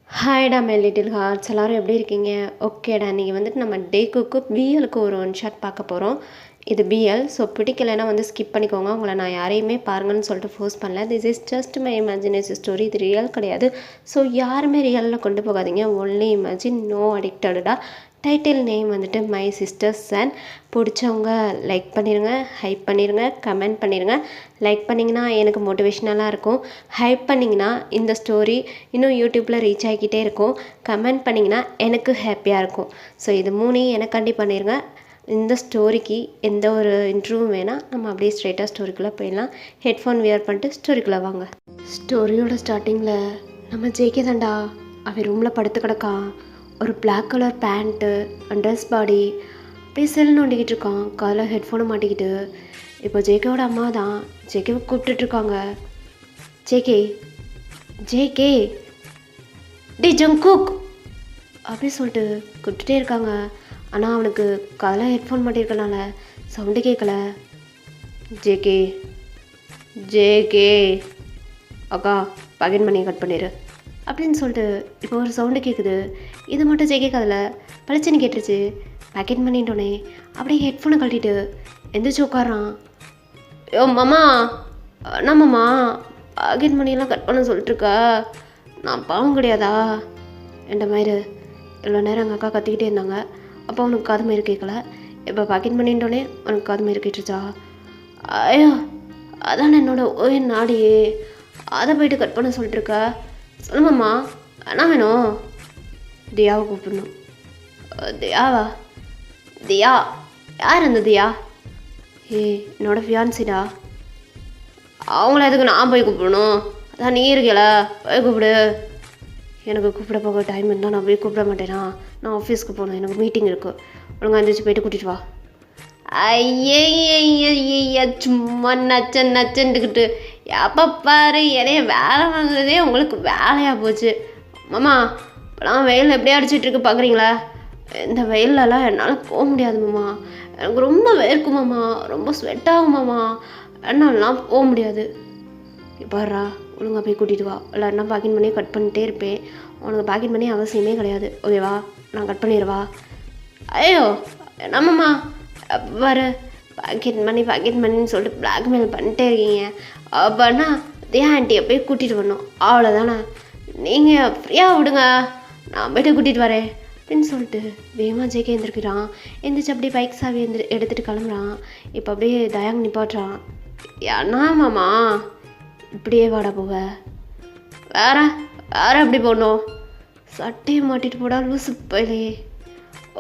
ஹாய்டா my little hearts எல்லோரும் எப்படி இருக்கீங்க? ஓகேடா, இன்றைக்கி வந்துட்டு நம்ம டேக்குக்கு பிஎலுக்கு ஒரு ஒன் ஷாட் பார்க்க போகிறோம். இது பிஎல். ஸோ பிடிக்கலைன்னா வந்து ஸ்கிப் பண்ணிக்கோங்க. உங்களை நான் யாரையுமே பாருங்கன்னு சொல்லிட்டு ஃபோர்ஸ் பண்ணல. This is just my imagination story. இது ரியல் கிடையாது. ஸோ யாருமே ரியலில் கொண்டு போகாதீங்க. ஒன்லி இமேஜின், நோ அடிக்டடா. டைட்டில் நேம் வந்துட்டு மை சிஸ்டர்ஸ் அண்ட் பிடிச்சவங்க லைக் பண்ணிடுங்க, ஹைப் பண்ணிடுங்க, கமெண்ட் பண்ணிடுங்க. லைக் பண்ணிங்கன்னா எனக்கு மோட்டிவேஷ்னலாக இருக்கும். ஹைப் பண்ணிங்கன்னா இந்த ஸ்டோரி இன்னும் யூடியூப்பில் ரீச் ஆகிக்கிட்டே இருக்கும். கமெண்ட் பண்ணிங்கன்னா எனக்கு ஹாப்பியாக இருக்கும். ஸோ இது மூணையும் எனக்காண்டி பண்ணிடுங்க. இந்த ஸ்டோரிக்கு எந்த ஒரு இன்ட்ரூவும் வேணாம். நம்ம அப்படியே ஸ்ட்ரைட்டாக ஸ்டோரிக்குள்ளே போயிடலாம். ஹெட்ஃபோன் வியர் பண்ணிட்டு ஸ்டோரிக்குள்ளே வாங்க. ஸ்டோரியோட ஸ்டார்டிங்கில் நம்ம ஜெயிக்க தாண்டா அவன் ரூமில் படுத்து கிடக்கான். ஒரு பிளாக் கலர் பேண்ட்டு, ட்ரெஸ் பாடி, அப்படியே செல் நோண்டிக்கிட்டு இருக்கான். காதில் ஹெட்ஃபோனை மாட்டிக்கிட்டு. இப்போ ஜேகேவோட அம்மா தான் ஜேகேவை கூப்பிட்டுட்ருக்காங்க. ஜேகே, ஜேகே, டி ஜங்குக் அப்படி சொல்லிட்டு கூப்பிட்டுட்டே இருக்காங்க. ஆனால் அவனுக்கு காதில் ஹெட்ஃபோன் மாட்டியிருக்கனால சவுண்டு கேட்கல. ஜேகே, ஜேகே, அக்கா பகின் பண்ணி கட் பண்ணிடு அப்படின்னு சொல்லிட்டு இப்போ ஒரு சவுண்டு கேட்குது. இது மட்டும் ஜெயிக்க காதில் பளிச்சுன்னு கேட்டுருச்சு. பேக்கெட் பண்ணிட்டோன்னே அப்படியே ஹெட்ஃபோனை கழட்டிட்டு எந்திரிச்சு உட்காரான். யோ மாமா, என்ன மாமா பேக்கெட் பண்ணியெல்லாம் கட் பண்ண சொல்லிட்டுருக்கா? நான் பாவம் கிடையாதா என்ற மாதிரி இவ்வளோ நேரம் எங்கள் அக்கா கத்திக்கிட்டே இருந்தாங்க. அப்போ அவனுக்கு காது மாரி கேட்கல. இப்போ பேக்கெட் பண்ணிட்டோன்னே அவனுக்கு காது மாரி கேட்டுருச்சா? ஐயோ, அதான் என்னோட ஓயின் நாடியே, அதை போயிட்டு கட் பண்ண சொல்லிட்டுருக்கா. சொல்லுமாம்மா, என்ன வேணும்? தியாவை கூப்பிடணும். தியாவா? தியா? யார் அந்த தியா? என்னோட ஃபியான்சிடா. அவங்கள எதுக்கு நான் போய் கூப்பிடணும்? அதான் நீ இருக்கல, போய் கூப்பிடு. எனக்கு கூப்பிட போக டைம் இருந்தால் நான் போய் கூப்பிட மாட்டேனா? நான் ஆஃபீஸ்க்கு போகணும், எனக்கு மீட்டிங் இருக்குது. ஒழுங்காக எழுந்திரிச்சு போயிட்டு கூட்டிகிட்டு வா. ஐய சும்மா நச்சன்ட்டுக்கிட்டு எப்போ பாரு என்னைய வேலை வாங்குறதே உங்களுக்கு வேலையாக போச்சு. மாமா, இப்போலாம் வெயில் எப்படியே அடிச்சிட்ருக்கு பார்க்குறீங்களா? இந்த வெயிலெலாம் என்னால் போக முடியாது மாமா. எனக்கு ரொம்ப வேர்க்கும் மாமா, ரொம்ப ஸ்வெட் ஆகும் மாமா. என்னாலலாம் போக முடியாது. பாருடா, ஒழுங்காக போய் கூட்டிகிட்டு வா. இல்லைன்னா பேக்கிங் பண்ணி கட் பண்ணிட்டே இருப்பேன். உனக்கு பேக்கிங் பண்ணி அவசியமே கிடையாது. ஓகேவா? நான் கட் பண்ணிடுவா. ஐயோ என்னம்மாம்மா வர பேக்கெட் பண்ணின்னு சொல்லிட்டு பிளாக்மெயில் பண்ணிட்டே இருக்கீங்க. அப்போனா தியா ஆண்டியை போய் கூட்டிகிட்டு வரணும், அவ்வளோதானே. நீங்கள் ஃப்ரீயாக விடுங்க, நான் போய்ட்டு கூட்டிகிட்டு வரேன் அப்படின்னு சொல்லிட்டு வேகமாக ஜேகே எழுந்திருக்கிறான். எந்திரிச்சு அப்படியே பைக் சாவி எடுத்துகிட்டு கிளம்புறான். இப்போ அப்படியே தயாங்க நிப்பாட்டுறான். ஏன்னா மாமா இப்படியே வாடா போக, வேற எப்படி போடணும்? சட்டையை மாட்டிட்டு போடா லூசு போயிலே.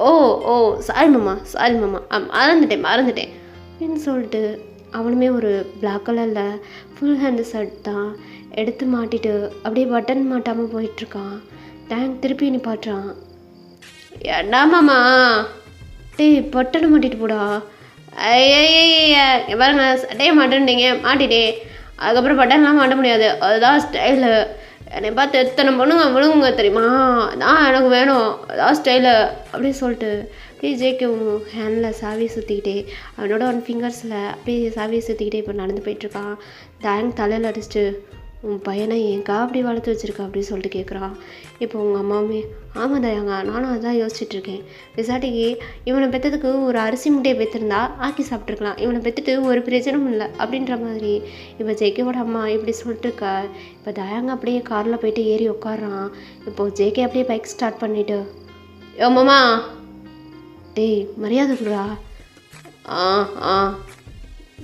ஓ ஓ சாரி மாமா மறந்துட்டேன் அப்படின்னு சொல்லிட்டு அவனுமே ஒரு பிளாக் கலரில் ஃபுல் ஹேண்டு ஷர்ட் தான் எடுத்து மாட்டிட்டு அப்படியே பட்டன் மாட்டாமல் போயிட்டுருக்கான். டேங்க் திருப்பி நிப்பாட்டுறான். ஏண்டா மாமா, பட்டனை மாட்டிட்டு போடா. ஐய பாருங்க, சட்டையை மாட்டேன்ட்டீங்க, மாட்டிட்டே. அதுக்கப்புறம் பட்டன்லாம் மாட்ட முடியாது, அதுதான் ஸ்டைலு. என்னை பார்த்து எத்தனை பொண்ணுங்க விழுங்குங்க தெரியுமா? அதான் எனக்கு வேணும், அதான் ஸ்டைலு அப்படின்னு சொல்லிட்டு அப்படியே ஜேகே ஹேண்டில் சாவியை சுற்றிக்கிட்டே அவனோட ஒன் ஃபிங்கர்ஸில் அப்படியே சாவியை சுற்றிக்கிட்டே இப்போ நடந்து போயிட்டுருக்கான். டேங்க் தலையில் அடிச்சுட்டு, உன் பையனை ஏன்க்கா அப்படி வளர்த்து வச்சுருக்கா அப்படின்னு சொல்லிட்டு கேட்குறான். இப்போ உங்கள் அம்மாவுமே, ஆமாம் தயாங்க, நானும் அதான் யோசிச்சுட்ருக்கேன். விசாட்டிக்கு இவனை பெற்றதுக்கு ஒரு அரிசி முட்டையை பெற்றிருந்தா ஆக்கி சாப்பிட்ருக்கலாம், இவனை பெற்றுட்டு ஒரு பிரயோஜனமும் இல்லை அப்படின்ற மாதிரி இப்போ ஜேகேவோட அம்மா இப்படி சொல்லிட்டுருக்கா. இப்போ தயாங்க அப்படியே காரில் போயிட்டு ஏறி உட்காடுறான். இப்போது ஜேகே அப்படியே பைக் ஸ்டார்ட் பண்ணிவிட்டு, யோ மாமா, மரியாதை கொடுறா. ஆ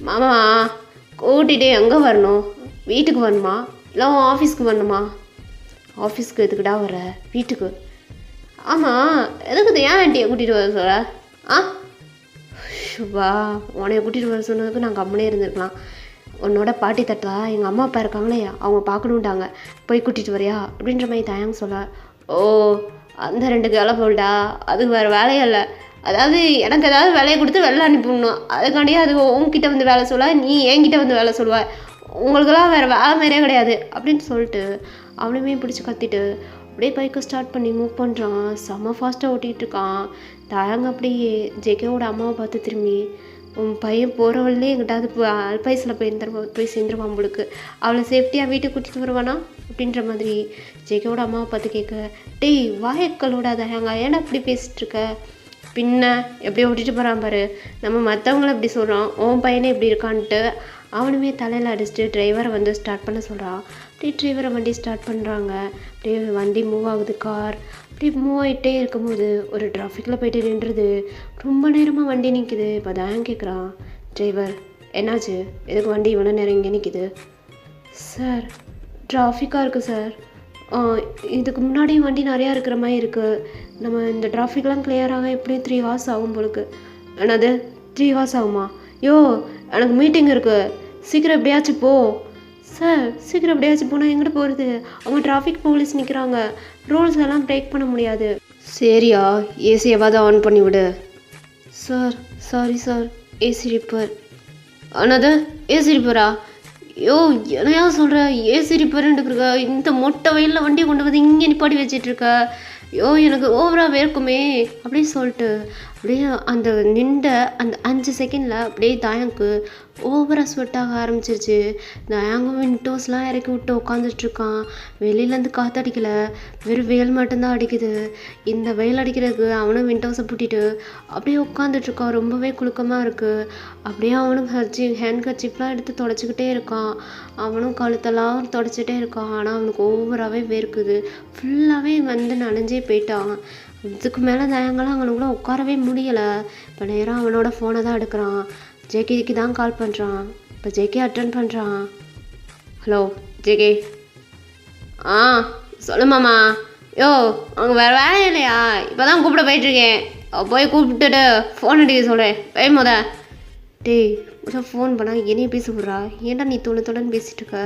மாமா, கூட்டிகிட்டே எங்கே வரணும்? வீட்டுக்கு வரணுமா இல்லை ஆஃபீஸ்க்கு வரணுமா? ஆஃபீஸ்க்கு எதுக்குடா வர? வீட்டுக்கு. ஆமாம், எதுக்கு ஏன் ஆண்டியை கூட்டிகிட்டு வர சொல்ல? வா, உன்னைய கூட்டிகிட்டு வர சொன்னதுக்கு நான் கம்முனே இருந்திருக்கலாம். உன்னோட பாட்டி தட்டா எங்கள் அம்மா அப்பா இருக்காங்களே, அவங்க பார்க்கணுன்ட்டாங்க, போய் கூட்டிகிட்டு வரியா அப்படின்ற மாதிரி தயாங்க சொல்ல. ஓ, அந்த 2 கிளை போல்டா, அதுக்கு வேறு வேலையே இல்லை. அதாவது எனக்கு ஏதாவது வேலையை கொடுத்து வெளில அனுப்பிடணும், அதுக்காண்டியே அது உங்ககிட்ட வந்து வேலை சொல்ல, நீ என்கிட்ட வந்து வேலை சொல்லுவ, உங்களுக்கெல்லாம் வேறு வேலை மாதிரியே கிடையாது அப்படின்னு சொல்லிட்டு அவனுமே பிடிச்சி கத்திட்டு அப்படியே பைக்கை ஸ்டார்ட் பண்ணி மூவ் பண்ணுறான். செம்ம ஃபாஸ்ட்டாக ஓட்டிகிட்டு இருக்கான். தயாங்க அப்படியே ஜேகேவோட அம்மாவை பார்த்து திரும்பி, உன் பையன் போகிறவள்லே எங்கிட்டாவது அல்பாயுசில் போய் சேர்ந்துருவான் உங்களுக்கு, அவளை சேஃப்டியாக வீட்டுக்கு கூட்டிகிட்டு வருவானா? அப்படின்ற மாதிரி ஜேகேவோட அம்மாவை பார்த்து கேட்க, டேய் வாயக்களோடாத ஏங்க ஏன்னா இப்படி பேசிகிட்டு இருக்க, பின்ன எப்படி ஓட்டிகிட்டு போகிறான் பாரு, நம்ம மற்றவங்கள எப்படி சொல்கிறோம், உன் பையனே எப்படி இருக்கான்ட்டு அவனுமே தலையில் அடிச்சுட்டு டிரைவரை வந்து ஸ்டார்ட் பண்ண சொல்கிறான். அப்படியே டிரைவரை வண்டி ஸ்டார்ட் பண்ணுறாங்க. அப்படியே வண்டி மூவ் ஆகுது, கார் அப்படியே மூவ் ஆகிட்டே இருக்கும்போது ஒரு டிராஃபிக்கில் போயிட்டு நின்றுது. ரொம்ப நேரமாக வண்டி நிற்கிது. இப்போ தான் கேட்குறான் டிரைவர், என்னாச்சு, எதுக்கு வண்டி இவ்வளோ நேரம் இங்கே நிற்கிது? சார் டிராஃபிக்காக இருக்குது சார், இதுக்கு முன்னாடி வண்டி நிறையா இருக்கிற மாதிரி இருக்குது, நம்ம இந்த டிராஃபிக்லாம் கிளியராக எப்படியும் 3 hours ஆகும் போலுக்கு. என்னது 3 hours ஆகுமா? யோ எனக்கு மீட்டிங் இருக்குது, சீக்கிரம் எப்படியாச்சும் போ. சார் சீக்கிரம் எப்படியாச்சும் போனால் எங்கிட்ட போகிறது, அவங்க டிராஃபிக் போலீஸ் நிற்கிறாங்க, ரூல்ஸ் எல்லாம் பிரேக் பண்ண முடியாது. சரியா ஏசியாவது ஆன் பண்ணி விடு. Sir sorry sir, AC repair. என்னது ஏசி ரிப்பேரா? யோ என்னையா சொல்கிற, ஏசி ரிப்பேருன்ட்டுருக்க, இந்த மொட்டை வெயிலில் வண்டியை கொண்டு வந்து இங்கே நிப்பாட்டி வச்சிட்ருக்க, யோ எனக்கு ஓவராக வேர்க்குமே அப்படின்னு சொல்லிட்டு அப்படியே அந்த நின்ற அந்த 5 செகண்டில் அப்படியே தயாங்க்கு ஓவராக ஸ்வெட் ஆக ஆரம்பிச்சிருச்சு. தயாங்கும் விண்டோஸ்லாம் இறக்கி விட்டு உட்காந்துட்ருக்கான். வெளியிலேருந்து காற்றடிக்கலை, வெறும் வெயில் மட்டும்தான் அடிக்குது. இந்த வெயில் அடிக்கிறதுக்கு அவனும் விண்டோஸை பூட்டிட்டு அப்படியே உட்காந்துட்ருக்கான். ரொம்பவே குலுக்கமாக இருக்குது. அப்படியே அவனும் ஹேண்ட் கர்ச்சீஃப்லாம் எடுத்து தொடச்சிக்கிட்டே இருக்கான். அவனும் கழுத்தெல்லாம் தொடச்சிட்டே இருக்கான். ஆனால் அவனுக்கு ஓவராகவே வேர்க்குது. ஃபுல்லாகவே வந்து நனைஞ்சே போயிட்டான். இதுக்கு மேலே தயங்கலாம் அவனுக்குள்ள உட்காரவே முடியலை. இப்போ நேரம் அவனோட ஃபோனை தான் எடுக்கிறான். ஜேகேக்கு தான் கால் பண்ணுறான். இப்போ ஜேகே அட்டன் பண்ணுறான். Hello JK. சொல்லுமாம்மா. யோ அவங்க வேறு வேலை இல்லையா? இப்போ தான் கூப்பிட போயிட்டுருக்கேன். போய் கூப்பிட்டுட்டு ஃபோன் அடிக்க சொல்கிறேன். போய் டேய் முதல் ஃபோன் பண்ணால் என்னைய பேச விட்றா, ஏன்டா நீ தொடுன்னு பேசிகிட்டு இருக்க?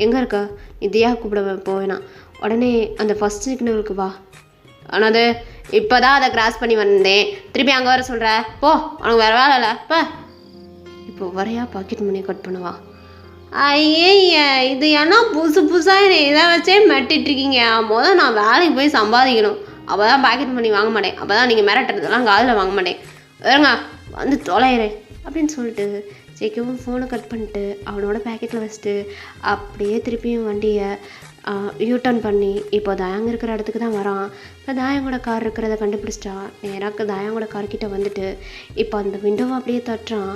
எங்கே இருக்கா? நீ தியா கூப்பிட போவேணா, உடனே அந்த ஃபஸ்ட் சிக்னலுக்கு வா. ஆனால் இப்போ தான் அதை கிராஸ் பண்ணி வந்தேன், திருப்பி அங்கே வர சொல்கிற, போ உனக்கு வேறு வேலை இல்லை இப்போ. இப்போ வரையா பாக்கெட் மணியை கட் பண்ணுவா. ஐய இது ஏன்னா புதுசாக என்னை இதை வச்சே மெட்டிகிட்ருக்கீங்க. முதல் நான் வேலைக்கு போய் சம்பாதிக்கணும், அப்போ தான் பாக்கெட் மணி வாங்க மாட்டேன், அப்போ தான் நீங்கள் மிரட்டுறதெல்லாம் காதில் வாங்க மாட்டேன், வேறுங்க வந்து தொலைகிறேன் அப்படின்னு சொல்லிட்டு ஜேகேவும் ஃபோனை கட் பண்ணிட்டு அவனோட பேக்கெட்டில் வச்சுட்டு அப்படியே திருப்பியும் வண்டியை யூட்டர்ன் பண்ணி இப்போ தயாங்க இருக்கிற இடத்துக்கு தான் வரான். இப்போ தாயங்கோட கார் இருக்கிறத கண்டுபிடிச்சிட்டான். நேராக தாயங்கோட கார்கிட்ட வந்துட்டு இப்போ அந்த விண்டோவை அப்படியே தட்டுறான்.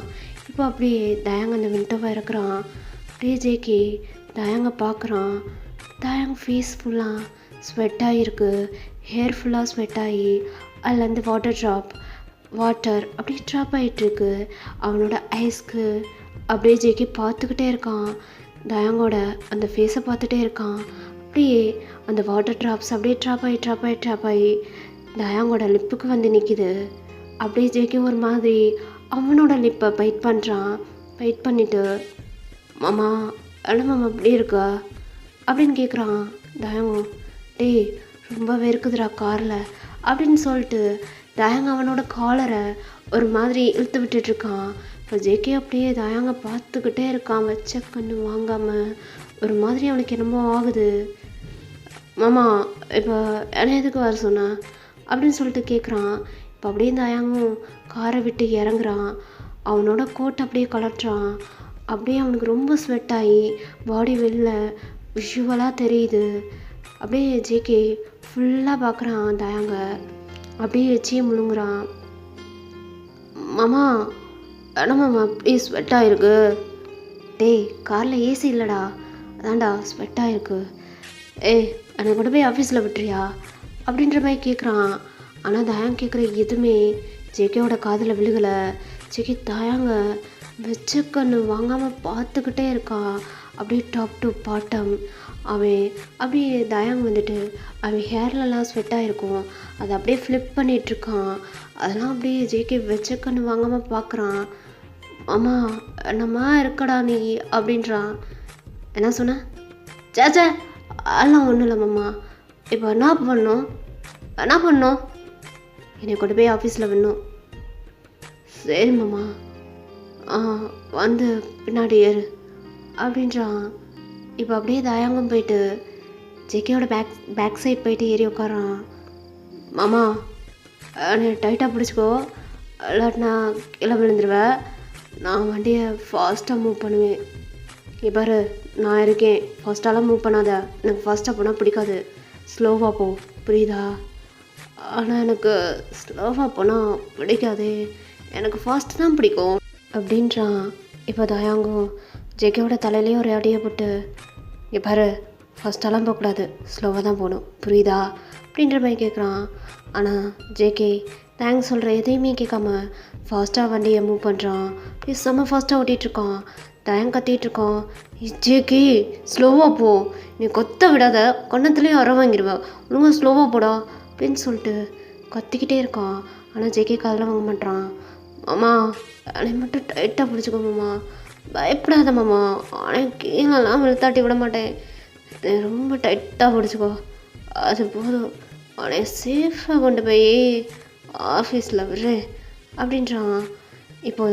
இப்போ அப்படியே தயாங்க அந்த விண்டோவை இறக்குறான். அப்படியே ஜேகே தயாங்க பார்க்குறான். தயாங்க ஃபேஸ் ஃபுல்லாக ஸ்வெட் ஆகிருக்கு, ஹேர் ஃபுல்லாக ஸ்வெட் ஆகி அதுலேருந்து வாட்டர் அப்படியே ட்ராப் ஆகிட்டுருக்கு. அவனோட ஐஸ்க்கு அப்படியே ஜேகே பார்த்துக்கிட்டே இருக்கான். தயாங்கோட அந்த ஃபேஸை பார்த்துட்டே இருக்கான். அப்படியே அந்த வாட்டர் ட்ராப்ஸ் அப்படியே ட்ராப் ஆகி தயாங்கோட லிப்புக்கு வந்து நிற்கிது. அப்படியே ஜேகே ஒரு மாதிரி அவனோட லிப்பை பைட் பண்ணுறான். பைட் பண்ணிவிட்டு மாமா என்ன மாமா அப்படி இருக்கா அப்படின்னு கேட்குறான். தயாங்கம் டேய் ரொம்ப வேர்க்குதுடா காரில் அப்படின்னு சொல்லிட்டு தயாங்க அவனோட காலரை ஒரு மாதிரி இழுத்து விட்டுட்ருக்கான். இப்போ ஜேகே அப்படியே தயாங்க பார்த்துக்கிட்டே இருக்கான், வச்ச கண்ணு வாங்காமல். ஒரு மாதிரி அவனுக்கு என்னமோ ஆகுது. மாமா இப்போ என்ன எதுக்கு வர சொன்னா அப்படின்னு சொல்லிட்டு கேட்குறான். இப்போ அப்படியே தயாங்கும் காரை விட்டு இறங்குறான். அவனோட கோட்டை அப்படியே கலட்டுறான். அப்படியே அவனுக்கு ரொம்ப ஸ்வெட் ஆகி பாடி வெளில விஷுவலாக தெரியுது. அப்படியே ஜேகே ஃபுல்லாக பார்க்குறான் தயாங்க. அப்படியே வச்சியே முழுங்குறான். மாமா என்ன மாமா அப்படியே ஸ்வெட் ஆகிருக்கு? டேய் காரில் ஏசி இல்லைடா, அதான்டா ஸ்வெட் ஆகிருக்கு. என்னை கொண்டு போய் ஆஃபீஸில் விட்டுறியா அப்படின்ற மாதிரி கேட்குறான். ஆனால் தயாங்க கேட்குற எதுவுமே ஜேகேவோட காதில் விழுகலை. ஜேகே தயாங்க வச்ச கண்ணு வாங்காமல் பார்த்துக்கிட்டே இருக்கான். அப்படியே டாப் டு பாட்டம். அவன் அப்படியே தயாங்க வந்துட்டு அவன் ஹேர்லலாம் ஸ்வெட் ஆகிருக்கும், அதை அப்படியே ஃப்ளிப் பண்ணிகிட்ருக்கான். அதெல்லாம் அப்படியே ஜேகே வச்ச கண்ணு வாங்காமல் பார்க்குறான். அம்மா என்னம்மா இருக்கடா நீ அப்படின்றான். என்ன சொன்ன? சேச்சே அதெல்லாம் ஒன்றும் இல்லை மாமா. இப்போ என்ன பண்ணணும்? என்னை கொண்டு போய் ஆஃபீஸில் விடணும். சரி மாமா, வந்து பின்னாடி ஏறு அப்படின்றான். இப்போ அப்படியே தயாங்கம் போயிட்டு ஜேகேயோட பேக் சைட் போயிட்டு ஏறி உட்காரான். மாமா நீ டைட்டாக பிடிச்சிக்கோ, இல்லாட்டினா கீழே விழுந்துருவேன், நான் வண்டியை ஃபாஸ்ட்டாக மூவ் பண்ணுவேன், பாரு, நான் இருக்கேன், ஃபாஸ்ட்டாலாம் மூவ் பண்ணாத. எனக்கு ஃபாஸ்ட்டாக போனால் பிடிக்காது, ஸ்லோவாக போ, புரியுதா? ஆனால் எனக்கு ஸ்லோவாக போனால் பிடிக்காதே, எனக்கு ஃபாஸ்ட்டு தான் பிடிக்கும் அப்படின்றான். இப்போ தயாங்கும் ஜேகேவோட தலையிலேயே ஒரு அடியை போட்டு, பாரு, ஃபஸ்ட்டாலாம் போகக்கூடாது, ஸ்லோவாக தான் போகணும், புரியுதா அப்படின்ற மாதிரி கேட்குறான். ஆனால் ஜேகே தேங்க்ஸ் சொல்கிற எதையுமே கேட்காம ஃபாஸ்ட்டாக வண்டியை மூவ் பண்ணுறான். செம்ம ஃபாஸ்ட்டாக ஓட்டிகிட்ருக்கான். தயங் கத்திகிட்ருக்கான். ஜேகே ஸ்லோவாக போ, நீ கொத்த விடாத, கண்ணத்துலேயும் அற வாங்கிடுவேன், ஒழுங்காக ஸ்லோவாக போடா அப்படின்னு சொல்லிட்டு கத்திக்கிட்டே இருக்கான். ஆனால் ஜேகே காதில் வாங்க மாட்டான். மாமா என்னை மட்டும் டைட்டாக பிடிச்சிக்கோ மாமா, பயப்படாத மாமா, ஆனால் கீழெல்லாம் வெளுத்தாட்டி விட மாட்டேன், ரொம்ப டைட்டாக பிடிச்சிக்கோ, அது போதும், அவனை சேஃபாக கொண்டு போய் ஆஃபீஸில் விடுறேன் அப்படின்றான். இப்போ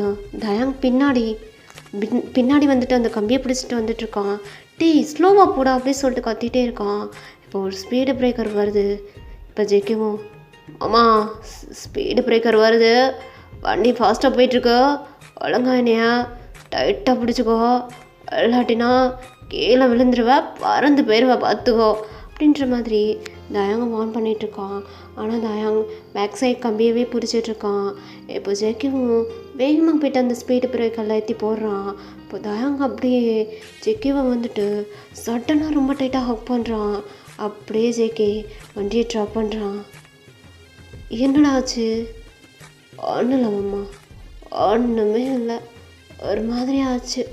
தயாங் பின்னாடி வந்துட்டு அந்த கம்பியை பிடிச்சிட்டு வந்துட்டுருக்கான். ஸ்லோவாக போடா அப்படின்னு சொல்லிட்டு கத்திகிட்டே இருக்கான். இப்போ ஒரு ஸ்பீடு பிரேக்கர் வருது. இப்போ ஜெயிக்கவும், அம்மா ஸ்பீடு பிரேக்கர் வருது, வண்டி ஃபாஸ்ட்டாக போயிட்டுருக்கு, ஒழுங்கா என்னையா டைட்டாக பிடிச்சிக்கோ, இல்லாட்டினா கீழே விழுந்துருவேன், பறந்து போயிடுவேன், பார்த்துக்கோ அப்படின்ற மாதிரி தயாங்க வார்ன் பண்ணிகிட்ருக்கான். ஆனால் தயாங் பேக் சைட் கம்பியவே பிடிச்சிட்ருக்கான். இப்போ ஜெக்கிவும் வேகமாக போய்ட்டு அந்த ஸ்பீடு பிரேக்கெல்லாம் ஏற்றி போடுறான். இப்போ தயாங் அப்படியே ஜெக்கிவை வந்துட்டு சட்டனாக ரொம்ப டைட்டாக ஹக் பண்ணுறான். அப்படியே ஜெக்கி வண்டியை ட்ராப் பண்ணுறான். என்னடா ஆச்சு? ஒன்றும் இல்லை மாமா, ஒன்றுமே இல்லை, ஒரு மாதிரி ஆச்சு.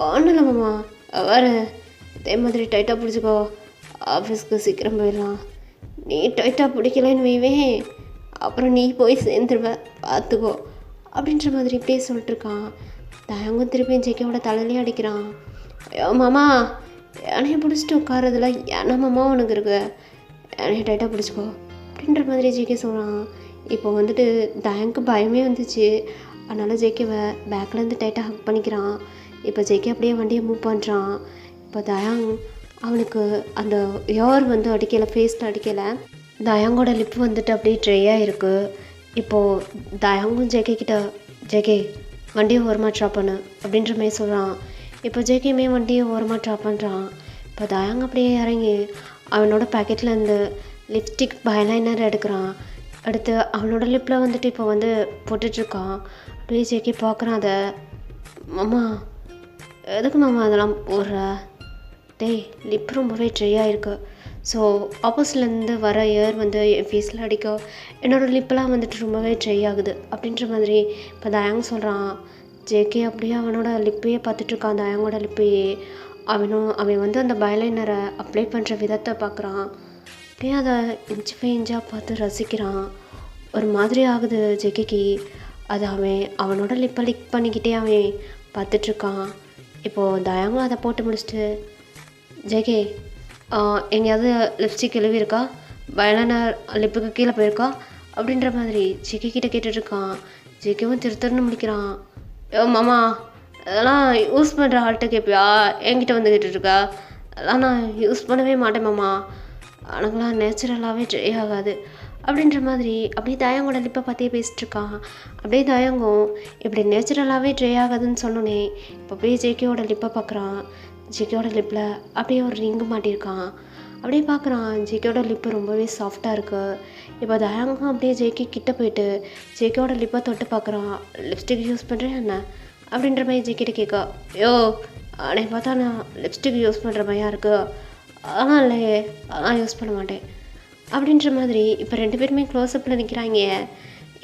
ஒன்றும் இல்லை மாமா, வேறு இதே மாதிரி டைட்டாக பிடிச்சிக்கோ, ஆஃபீஸ்க்கு சீக்கிரம் போயிடலாம், நீ டைட்டாக பிடிக்கலன்னு வைவேன், அப்புறம் நீ போய் சேர்ந்துருவ, பார்த்துக்கோ அப்படின்ற மாதிரி இப்படியே சொல்லிட்டுருக்கான். தயங்கும் திருப்பியும் ஜெக்கியோட தலையிலே அடிக்கிறான். ஐயோ மாமா, என்னையை பிடிச்சிட்டு உட்காரதுல என்ன மாமா உனக்கு இருக்கு, என்னையை டைட்டாக பிடிச்சிக்கோ அப்படின்ற மாதிரி ஜெக்கி சொல்கிறான். இப்போ வந்துட்டு தயங்க்கு பயமே வந்துச்சு. அதனால் ஜெக்கிவை பேக்லேருந்து டைட்டாக ஹக் பண்ணிக்கிறான். இப்போ ஜெக்கி அப்படியே வண்டியை மூவ் பண்ணுறான். இப்போ தயாங் அவனுக்கு அந்த யார் வந்து அடிக்கலை, ஃபேஸில் அடிக்கலை, தயாங்கோட லிப் வந்துட்டு அப்படியே ட்ரையாக இருக்குது. இப்போது தயாங்கும் ஜேகே கிட்ட, ஜேகே வண்டியை ஓரமாக ட்ராப் பண்ணு அப்படின்ற மாதிரி சொல்கிறான். இப்போ ஜேகேமே வண்டியை ஓரமாக ட்ராப் பண்ணுறான். இப்போ தயாங் அப்படியே இறங்கி அவனோட பேக்கெட்டில் இருந்து லிப்ஸ்டிக் பைலைனர் எடுக்கிறான். அடுத்து அவனோட லிப்பில் வந்துட்டு இப்போ வந்து போட்டுட்ருக்கான். அப்படியே ஜேகே பார்க்குறான். அதை, மாமா எதுக்கு மாமா அதெல்லாம் போடுற, லிப் ரொம்பவே ட்ரையாக இருக்குது, ஸோ ஆப்போசிட்லேருந்து வர ஏர் வந்து என் ஃபேஸில் அடிக்க என்னோடய லிப்பெல்லாம் வந்துட்டு ரொம்பவே ட்ரை ஆகுது அப்படின்ற மாதிரி இப்போ தயாங் சொல்கிறான். ஜேகே அப்படியே அவனோட லிப்பையே பார்த்துட்ருக்கான், தயாங்கோட லிப்பையே. அவன் வந்து அந்த பைலைனரை அப்ளை பண்ணுற விதத்தை பார்க்குறான். அப்படியே அதை இன்ச்சு பை இன்ச்சாக பார்த்து ரசிக்கிறான். ஒரு மாதிரி ஆகுது ஜேகேக்கு. அது அவனோட லிப்பை லிக் பண்ணிக்கிட்டே அவன் பார்த்துட்ருக்கான். இப்போது தயாங்கும் அதை போட்டு முடிச்சுட்டு, ஜேகே எங்கேயாவது லிப்ஸ்டிக் எழுவிருக்கா, பைலைனர் லிப்புக்கு கீழே போயிருக்கா அப்படின்ற மாதிரி ஜேகே கிட்ட கேட்டுட்ருக்கான். ஜேகேவும் திருத்தர்னு முடிக்கிறான். மாமா அதெல்லாம் யூஸ் பண்ணுற ஆள்கிட்ட கேட்பியா, என்கிட்ட வந்து கேட்டுட்ருக்கா, அதெல்லாம் நான் யூஸ் பண்ணவே மாட்டேன் மாமா, எனக்குலாம் நேச்சுரலாகவே ட்ரை ஆகாது அப்படின்ற மாதிரி அப்படியே தயாங்கோட லிப்பை பார்த்தே பேசிட்டுருக்கான். அப்படியே தயாங்கும் இப்படி நேச்சுரலாகவே ட்ரை ஆகாதுன்னு சொன்னோன்னே இப்போ அப்படியே ஜேகேவோட லிப்பை பார்க்குறான். ஜேகேவோட லிப்பில் அப்படியே ஒரு ரிங்கு மாட்டியிருக்கான். அப்படியே பார்க்குறான், ஜேகேவோட லிப்பு ரொம்பவே சாஃப்டாக இருக்குது. இப்போ தயாங்கும் அப்படியே ஜேகே கிட்டே போயிட்டு ஜேகேவோட லிப்பை தொட்டு பார்க்குறான். லிப்ஸ்டிக் யூஸ் பண்ணுறேன் என்ன அப்படின்ற மாதிரி ஜேகிட்ட கேட்கா. அன்னை பார்த்தா நான் லிப்ஸ்டிக் யூஸ் பண்ணுற மாதிரியா இருக்குது, ஆனால் இல்லையே, அதெல்லாம் யூஸ் பண்ண மாட்டேன் அப்படின்ற மாதிரி இப்போ ரெண்டு பேருமே க்ளோஸ்அப்பில் நிற்கிறாங்க.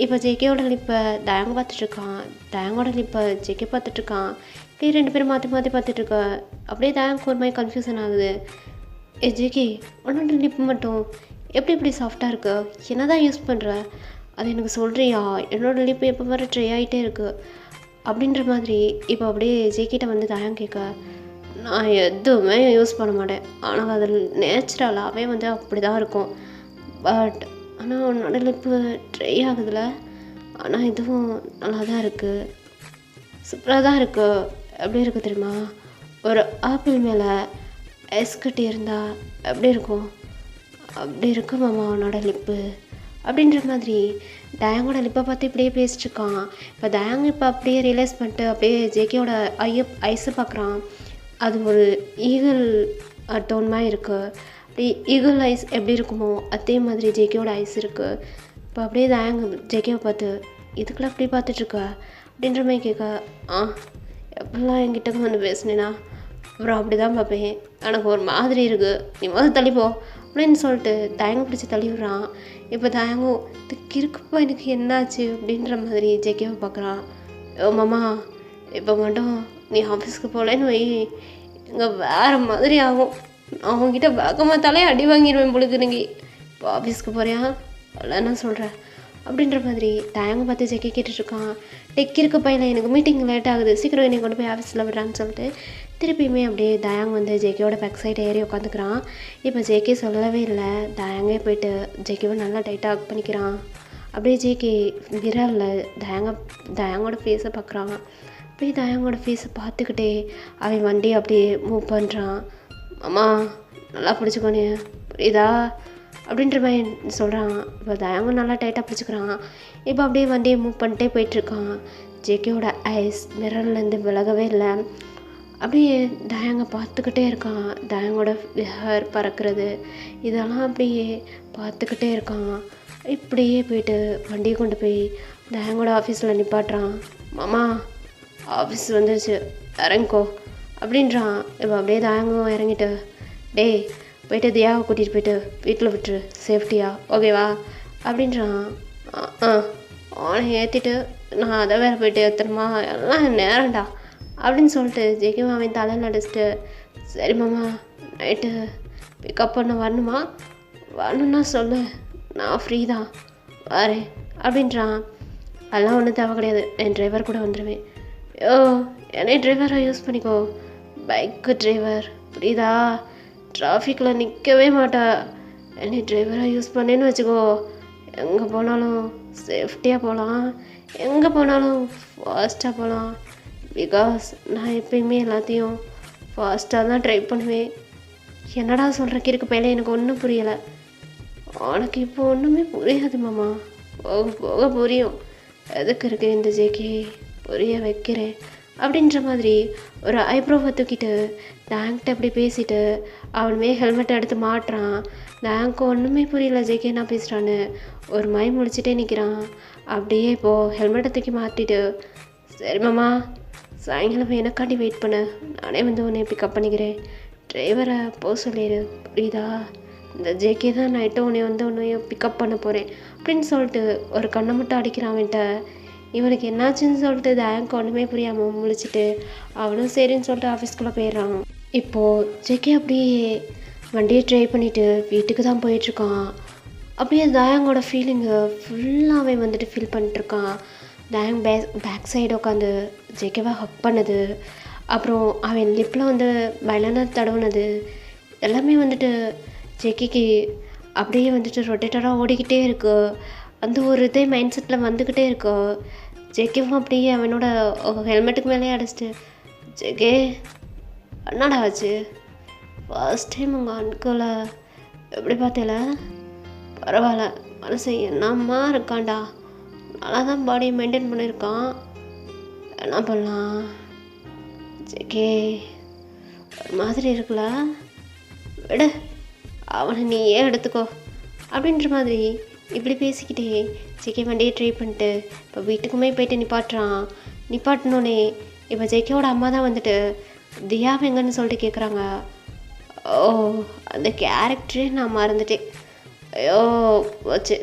இப்போ ஜேகேவோட லிப்பை தயாங்க பார்த்துட்ருக்கான், தயாங்கோட லிப்பை ஜேகே பார்த்துட்ருக்கான். இப்படியே ரெண்டு பேரும் மாற்றி மாற்றி பார்த்துட்ருக்கா. அப்படியே தயாங்க ஒரு மாதிரி கன்ஃபியூஷன் ஆகுது. ஜேகே உன்னோட லிப் மட்டும் எப்படி சாஃப்டாக இருக்கு, என்ன தான் யூஸ் பண்ணுற, அது எனக்கு சொல்கிறியா, என்னோடய லிப் எப்போ வர ட்ரை ஆகிட்டே இருக்குது அப்படின்ற மாதிரி இப்போ அப்படியே ஜேகிட்ட வந்து தயாங்க கேட்க, நான் எதுவுமே யூஸ் பண்ண மாட்டேன், ஆனால் அதில் நேச்சுரலாகவே வந்து அப்படி தான் இருக்கும், பட் ஆனால் உன்னோட லிப்பு ட்ரை ஆகுதுல, ஆனால் இதுவும் நல்லா தான் இருக்குது, சூப்பராக தான் இருக்குது. எப்படி இருக்குது தெரியுமா, ஒரு ஆப்பிள் மேலே ஐஸ் கட்டி இருந்தால் எப்படி இருக்கும், அப்படி இருக்கு மாமா உன்னோட லிப்பு அப்படின்ற மாதிரி தயாங்கோட லிப்பை பார்த்து இப்படியே பேசிட்டுருக்கான். இப்போ தயாங் இப்போ அப்படியே ரியலைஸ் பண்ணிட்டு அப்படியே ஜேகேயோட ஐஸை பார்க்குறான். அது ஒரு ஈகிள் டோன் மாதிரி இருக்குது. அப்படி ஈகிள் ஐஸ் எப்படி இருக்குமோ அதே மாதிரி ஜேகேயோட ஐஸ் இருக்குது. இப்போ அப்படியே தயாங் ஜேகேவை பார்த்து இதுக்குள்ள அப்படி பார்த்துட்ருக்க அப்படின்ற மாதிரி கேட்க, எப்படிலாம் என்கிட்ட வந்து பேசுனேன்னா அப்புறம் அப்படி தான் பார்ப்பேன், எனக்கு ஒரு மாதிரி இருக்குது, நீ முதல் தள்ளிப்போ அப்படின்னு சொல்லிட்டு தயங்க பிடிச்சி தள்ளி விட்றான். இப்போ தயங்கும் இதுக்கு இருக்குப்பா எனக்கு என்னாச்சு அப்படின்ற மாதிரி ஜேகேவை பார்க்குறான். மாமா இப்போ மட்டும் நீ ஆஃபீஸ்க்கு போகலன்னு வை, இங்கே வேறு மாதிரி ஆகும், நான் அவங்ககிட்ட பார்க்கமாத்தாலே அடி வாங்கிடுவேன் பொழுது. நீங்கள் இப்போ ஆஃபீஸ்க்கு போறியா அவ்வளோ என்ன சொல்கிறேன் அப்படின்ற மாதிரி தயங்க பார்த்து ஜேகே கேட்டுட்ருக்கான். டெக் இருக்க பையன் எனக்கு மீட்டிங் லேட் ஆகுது, சீக்கிரம் என்னை கொண்டு போய் ஆஃபீஸில் விடுறான்னு சொல்லிட்டு திருப்பியுமே அப்படியே தயாங் வந்து ஜேகேயோட பேக் சைடு ஏறி உட்காந்துக்கிறான். இப்போ ஜேகே சொல்லவே இல்லை, தயாங்கே போயிட்டு ஜேகேவை நல்லா டைட்டாக ஹக் பண்ணிக்கிறான். அப்படியே ஜேகே விரலில் தயாங்கோட ஃபேஸை பார்க்குறான். அப்படியே தயாங்கோட ஃபேஸை பார்த்துக்கிட்டே அவன் வண்டி அப்படியே மூவ் பண்ணுறான். அம்மா நல்லா பிடிச்சிக்கோனே புரியுதா அப்படின்ற மாதிரி சொல்கிறான். இப்போ தயாங்க நல்லா டைட்டாக பிடிச்சிக்கிறான். இப்போ அப்படியே வண்டியை மூவ் பண்ணிட்டே போயிட்டுருக்கான். ஜேகேயோட ஐஸ் மிரர்லேருந்து விலகவே இல்லை. அப்படியே தயாங்க பார்த்துக்கிட்டே இருக்கான். தயாங்கோட ஹேர் பறக்கிறது இதெல்லாம் அப்படியே பார்த்துக்கிட்டே இருக்கான். இப்படியே போயிட்டு வண்டியை கொண்டு போய் தயாங்கோட ஆஃபீஸில் நிப்பாட்டுறான். மாமா ஆஃபீஸ் வந்துருச்சு இறங்கிக்கோ அப்படின்றான். இப்போ அப்படியே தயாங்கும் இறங்கிட்டு, டேய் போயிட்டு தியாவை கூட்டிகிட்டு போயிட்டு வீட்டில் விட்டுரு சேஃப்டியா ஓகேவா அப்படின்றான். அவனை ஏற்றிட்டு நான் அதை வேறு போயிட்டு ஏற்றணுமா, எல்லாம் நேரம்டா அப்படின்னு சொல்லிட்டு ஜேகே அவன் தலையில் அடிச்சிட்டு, சரி மாமா நைட்டு பிக்கப் பண்ண வரணுமா, வரணுன்னா சொல்லு நான் ஃப்ரீ தான் வரேன் அப்படின்றான். அதெல்லாம் ஒன்றும் தேவை கிடையாது, என் டிரைவர் கூட வந்துடுவேன். என்னை டிரைவராக யூஸ் பண்ணிக்கோ, பைக்கு டிரைவர் புரியுதா, டிராஃபிக்கில் நிற்கவே மாட்டா, என்னை டிரைவராக யூஸ் பண்ணேன்னு வச்சுக்கோ, எங்கே போனாலும் சேஃப்டியாக போகலாம், எங்கே போனாலும் ஃபாஸ்ட்டாக போகலாம். பிகாஸ் நான் எப்பயுமே எல்லாத்தையும் ஃபாஸ்ட்டாக தான் ட்ரை பண்ணுவேன். என்னடா சொல்கிற கிறுக்கு பையில எனக்கு ஒன்றும் புரியலை. உனக்கு இப்போ ஒன்றுமே புரியாது மாமா, போக போக புரியும். எதுக்கு இருக்கு இந்த ஜேகே புரிய வைக்கிறேன் அப்படின்ற மாதிரி ஒரு ஐப்ரோவை தூக்கிட்டு தேங்க்ட்ட அப்படி பேசிட்டு அவனுமே ஹெல்மெட்டை எடுத்து மாட்டுறான். தேங்க்கு ஒன்றுமே புரியல ஜேகே என்ன பேசுகிறான்னு, ஒரு மை முடிச்சுட்டே நிற்கிறான். அப்படியே இப்போது ஹெல்மெட்டை தூக்கி மாட்டிட்டு, சரி மாமா சாயங்காலம் எனக்காண்டி வெயிட் பண்ண, நானே வந்து உன்னை பிக்கப் பண்ணிக்கிறேன், டிரைவரை போக சொல்லிடு புரியுதா, இந்த ஜேகே தான் நைட்டு உன்னையும் பிக்கப் பண்ண போகிறேன் அப்படின்னு சொல்லிட்டு ஒரு கண்ணை மட்டும் அடிக்கிறான். அவன்கிட்ட இவனுக்கு என்னாச்சுன்னு சொல்லிட்டு தேங்க் ஒன்றுமே புரியாமல் முழிச்சிட்டு அவனும் சரின்னு சொல்லிட்டு ஆஃபீஸ்க்குள்ளே போயிடுறான். இப்போது ஜேகே அப்படியே வண்டியை ட்ரை பண்ணிவிட்டு வீட்டுக்கு தான் போயிட்டுருக்கான். அப்படியே தயாங்கோட ஃபீலிங்கை ஃபுல்லாகவே வந்துட்டு ஃபீல் பண்ணிட்டுருக்கான். தயாங் பேக் சைடு உட்காந்து ஜேகேவை ஹக் பண்ணது, அப்புறம் அவன் லிப்பில் வந்து பனானா தடவுனது எல்லாமே வந்துட்டு ஜேகேக்கு அப்படியே வந்துட்டு ரொட்டேட்டராக ஓடிக்கிட்டே இருக்கு. அந்த ஒரு இதே மைண்ட் செட்டில் வந்துக்கிட்டே இருக்கு. ஜேகேவும் அப்படியே அவனோட ஹெல்மெட்டுக்கு மேலேயே அடிச்சிட்டு, ஜேகே என்னடா ஆச்சு, ஃபர்ஸ்ட் டைம் உங்கள் அன்கிளை எப்படி பார்த்தேல, பரவாயில்ல மனசை என்னம்மா இருக்கான்டா, நல்லா தான் பாடியை மெயின்டைன் பண்ணியிருக்கான், என்ன பண்ணலாம் ஜேகே ஒரு மாதிரி இருக்குல்ல, விடு அவனை நீ ஏன் எடுத்துக்கோ அப்படின்ற மாதிரி இப்படி பேசிக்கிட்டே ஜேகே வண்டியை ட்ரை பண்ணிட்டு இப்போ வீட்டுக்குமே போயிட்டு நிப்பாட்டினோன்னே இப்போ ஜேகேவோட அம்மா தான் வந்துட்டு தியா எங்கன்னு சொல்லிட்டு கேட்குறாங்க. ஓ அந்த கேரக்டரே நான் மறந்துட்டேன், ஐயோ வச்சு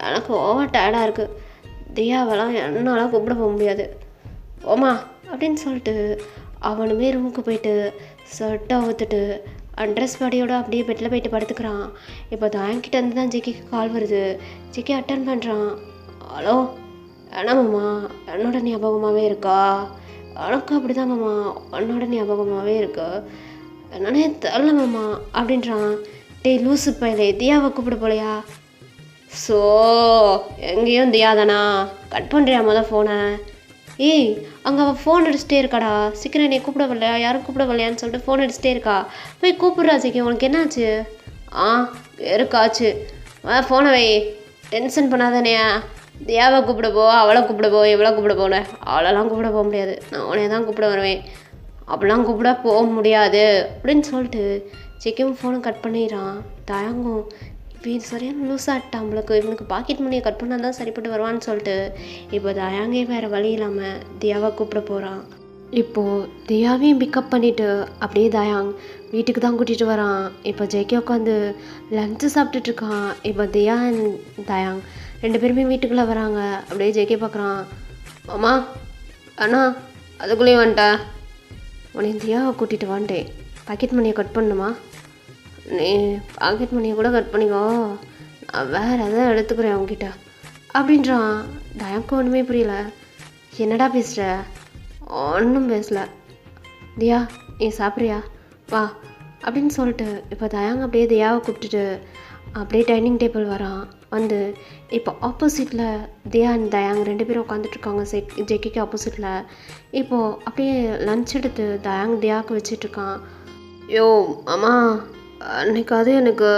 எனக்கு ஓவர் டயர்டாக இருக்குது, தியாவெல்லாம் என்னால் கூப்பிட போக முடியாது ஓமா அப்படின்னு சொல்லிட்டு அவனுமே ரூமுக்கு போயிட்டு ஷர்ட்டை ஊற்றுட்டு அண்ட்ரஸ் பாடியோட அப்படியே பெட்டில் போயிட்டு படுத்துக்கிறான். இப்போ தயாங்கிட்டேருந்து தான் ஜேகேக்கு கால் வருது. ஜேகே அட்டன் பண்ணுறான். ஹலோ என்ன மாமா என்னோட ஞாபகமாகவே இருக்கா, எனக்கு அப்படி தான் மாமா என்னோட ஞாபகமாகவே இருக்கு, என்னன்னே தெரில மாமா அப்படின்றான். டேய் லூசு பையலே தியாவை கூப்பிட போலையா, ஸோ எங்கேயும் தியா தானா, கட் பண்ணுறியா ஃபோனை, ஏய் அங்கே அவள் ஃபோன் அடிச்சுட்டே இருக்காடா, சீக்கிரம் என்னை கூப்பிட வரலையா, யாரும் கூப்பிட வரலையான்னு சொல்லிட்டு ஃபோன் அடிச்சுட்டே இருக்கா, போய் கூப்பிட்றா ஜேகே உனக்கு என்னாச்சு, இருக்காச்சு ஃபோனை வை டென்ஷன் பண்ணாதானேயா. தியாவை கூப்பிட போ, அவளை கூப்பிட போ, எவ்வளோ கூப்பிட போன, அவளெல்லாம் கூப்பிட போக முடியாது, நான் உன்னைய தான் கூப்பிட வருவேன், அப்படிலாம் கூப்பிட போக முடியாது அப்படின்னு சொல்லிட்டு ஜேகேவும் ஃபோனை கட் பண்ணிடுறான். தயங்கும் இப்போ இது சரியான லூஸ் ஆகிட்டான், நம்மளுக்கு இவனுக்கு பாக்கெட் மணியை கட் பண்ணால் தான் சரிப்பட்டு வருவான்னு சொல்லிட்டு இப்போ தயாங்கே வேறு வழி இல்லாமல் தியாவை கூப்பிட போகிறான். இப்போது தியாவையும் பிக்கப் பண்ணிவிட்டு அப்படியே தயாங் வீட்டுக்கு தான் கூட்டிகிட்டு வரான். இப்போ ஜேகே உட்காந்து லஞ்சு சாப்பிட்டுட்ருக்கான். இப்போ தியா அண்ட் தயாங் 2 பேருமே வீட்டுக்குள்ளே வராங்க. அப்படியே ஜேகே பார்க்குறான். அம்மா அண்ணா அதுக்குள்ளேயும் வந்துட்டேன், உன்னை தியாவை கூட்டிகிட்டு வந்துட்டேன், பாக்கெட் மணியை கட் பண்ணணுமா? நீ பாக்கெட் மணியை கூட கட் பண்ணிக்கோ, நான் வேறு எதாவது எடுத்துக்கிறேன் அவங்ககிட்ட அப்படின்றான். தயாக்கு ஒன்றுமே புரியல. என்னடா பேசுகிற? ஒன்றும் பேசலை. தியா நீ சாப்பிட்றியா வா அப்படின்னு சொல்லிட்டு இப்போ தயாங்க அப்படியே தியாவை கூப்பிட்டுட்டு அப்படியே டைனிங் டேபிள் வரான். வந்து இப்போ ஆப்போசிட்டில் தியா அண்ட் தயாங் 2 பேரும் உட்காந்துட்ருக்காங்க ஜேகேக்கு ஆப்போசிட்டில். இப்போது அப்படியே லன்ச் எடுத்து தயாங் தியாவுக்கு வச்சிட்ருக்கான். யோ அம்மா அன்னைக்காவது எனக்கு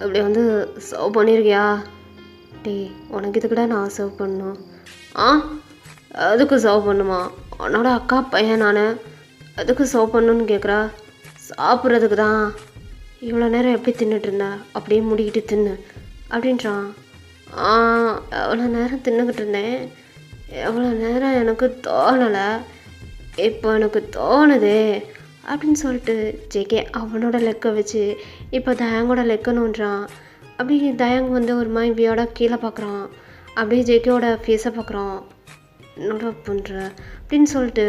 இப்படி வந்து சர்வ் பண்ணியிருக்கியா? டே உனக்கு இதுக்கூட நான் சர்வ் பண்ணணும். ஆ அதுக்கு சர்வ் பண்ணுமா? உன்னோட அக்கா பையன் நான், அதுக்கு சர்வ் பண்ணணுன்னு கேட்குறா? சாப்பிட்றதுக்கு தான். இவ்வளோ நேரம் எப்படி தின்னுட்டு இருந்தேன், அப்படியே முடிக்கிட்டு தின்னு அப்படின்றான். எவ்வளோ நேரம் தின்னுக்கிட்டு இருந்தேன், எவ்வளோ நேரம் எனக்கு தோணலை, இப்போ எனக்கு தோணுதே அப்படின்னு சொல்லிட்டு ஜேகே அவனோட லெக்கை வச்சு இப்போ தயாங்கோட லெக்கணுன்றான். அப்படி தயாங் வந்து ஒரு மாதிரி வியோட கீழே பார்க்குறான். அப்படியே ஜேகேவோட ஃபேஸை பார்க்குறான். என்னோட பண்ணுற அப்படின்னு சொல்லிட்டு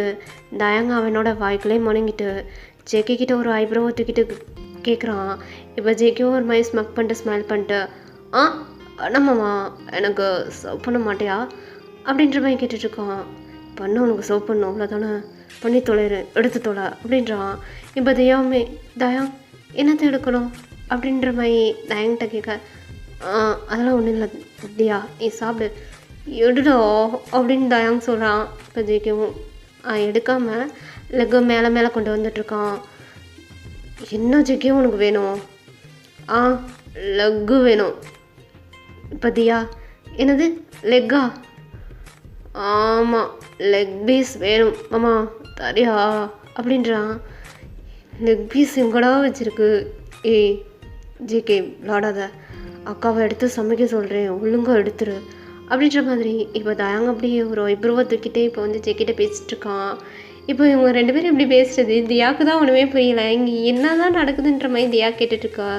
தயாங்க அவனோட வாய்க்குள்ளே முணங்கிட்டு ஜேகே கிட்ட ஒரு ஐப்ரோவை தூக்கிட்டு கேட்குறான். இப்போ ஜேகேவும் ஒரு மாதிரி ஸ்மக் பண்ணிட்டு ஸ்மைல் பண்ணிட்டு நம்மம்மா எனக்கு சர்வ் பண்ண மாட்டியா அப்படின்ற மாதிரி கேட்டுட்ருக்கான். பண்ண உனக்கு சர்வ் பண்ணும் அவ்வளோதானே, பண்ணி தொலைறு எடுத்து தொலை அப்படின்றான். இப்போ தியாவுமே தயாங் என்னத்தை எடுக்கணும் அப்படின்ற மாதிரி தயாங்கிட்ட கேட்க அதெல்லாம் ஒன்றும் இல்லை தியா நீ சாப்பிடு எடுடோ அப்படின்னு தயாங் சொல்கிறான். இப்போ ஜேகேவும் எடுக்காமல் லெக்கு மேலே மேலே கொண்டு வந்துட்டுருக்கான். என்ன ஜேகே உனக்கு வேணும்? லெக்கு வேணும். இப்போ தியா என்னது லெக்கா? ஆமாம் லெக் பீஸ் வேணும் மாமா தரியா அப்படின்றான். லெக் பீஸ் எங்கடா வச்சுருக்கு? ஏய் ஜேகே விளாடாத, அக்காவை எடுத்து சமைக்க சொல்கிறேன், ஒழுங்காக எடுத்துரு அப்படின்ற மாதிரி இப்போ தயாங்க அப்படியே ஒரு ஐப்ரோவை தூக்கிட்டே இப்போ வந்து ஜேகிட்ட பேசிகிட்டு இருக்கான். இப்போ இவங்க 2 பேரும் இப்படி பேசுகிறது தியாவுக்கு தான் ஒன்றுமே புரியலை. இங்கே என்ன தான் நடக்குதுன்ற மாதிரி தியா கேட்டுட்ருக்கா.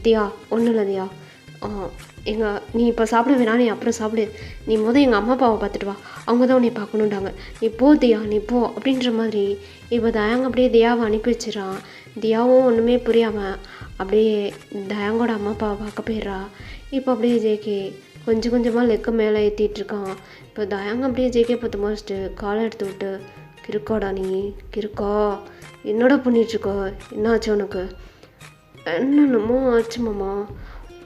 தியா ஒன்றும் இல்லை தியா, நீ இப்போ சாப்பிட வேணாம், நீ அப்புறம் சாப்பிடு, நீ எங்கள் அம்மா அப்பாவை பார்த்துட்டு வா, அவங்க தான் உன்னை பார்க்கணுன்றாங்க, நீ போ தியா நீ போ அப்படின்ற மாதிரி இப்போ தயாங்க அப்படியே தியாவை அனுப்பி வச்சிடறான். தியாவும் ஒன்றுமே புரியாமல் அப்படியே தயாங்கோட அம்மா அப்பாவை பார்க்க போயிடுறா. இப்போ அப்படியே ஜேகே கொஞ்சம் கொஞ்சமாக லெக்க மேலே ஏற்றிட்டுருக்கான். இப்போ தயாங்க அப்படியே ஜேகே பார்த்து முடிச்சுட்டு காலை எடுத்து விட்டு கிறுக்காடா நீ கிறுக்கா, என்னடா பண்ணிகிட்ருக்கோ, என்ன ஆச்சு உனக்கு? என்னென்னமோ ஆச்சு மாமா,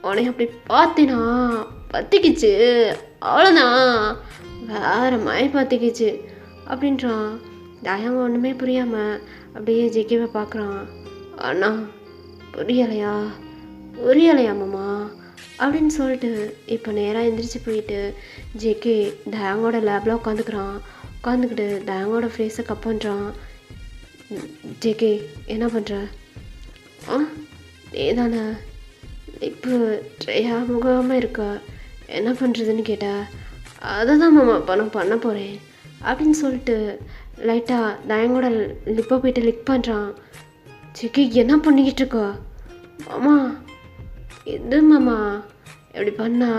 உன்னை அப்படி பார்த்தேனா பற்றிக்கிச்சு, அவ்வளோதான் வேறு மாதிரி பற்றிக்கிச்சு அப்படின்றான். தயாங்க ஒன்றுமே புரியாமல் அப்படியே ஜேகேவை பார்க்குறான். அண்ணா புரியலையா மாமா அப்படின்னு சொல்லிட்டு இப்போ நேராக எந்திரிச்சு போயிட்டு ஜேகே தயாங்கோட லேபில் உட்காந்துக்கிட்டு தயாங்கோட ஃபேஸை கப் பண்ணுறான். ஜேகே என்ன பண்ணுற? ஏதானே இப்போ ட்ரையா முகாமல் இருக்க, என்ன பண்ணுறதுன்னு கேட்டேன். அதை தான் மாமா பண்ண போகிறேன் அப்படின்னு சொல்லிட்டு லைட்டாக தயாங்கோட லிப்பை போயிட்டு லிக் பண்ணுறான். ஜேகே என்ன பண்ணிக்கிட்டு இருக்கா? மாமா இது மாமா எப்படி பண்ணா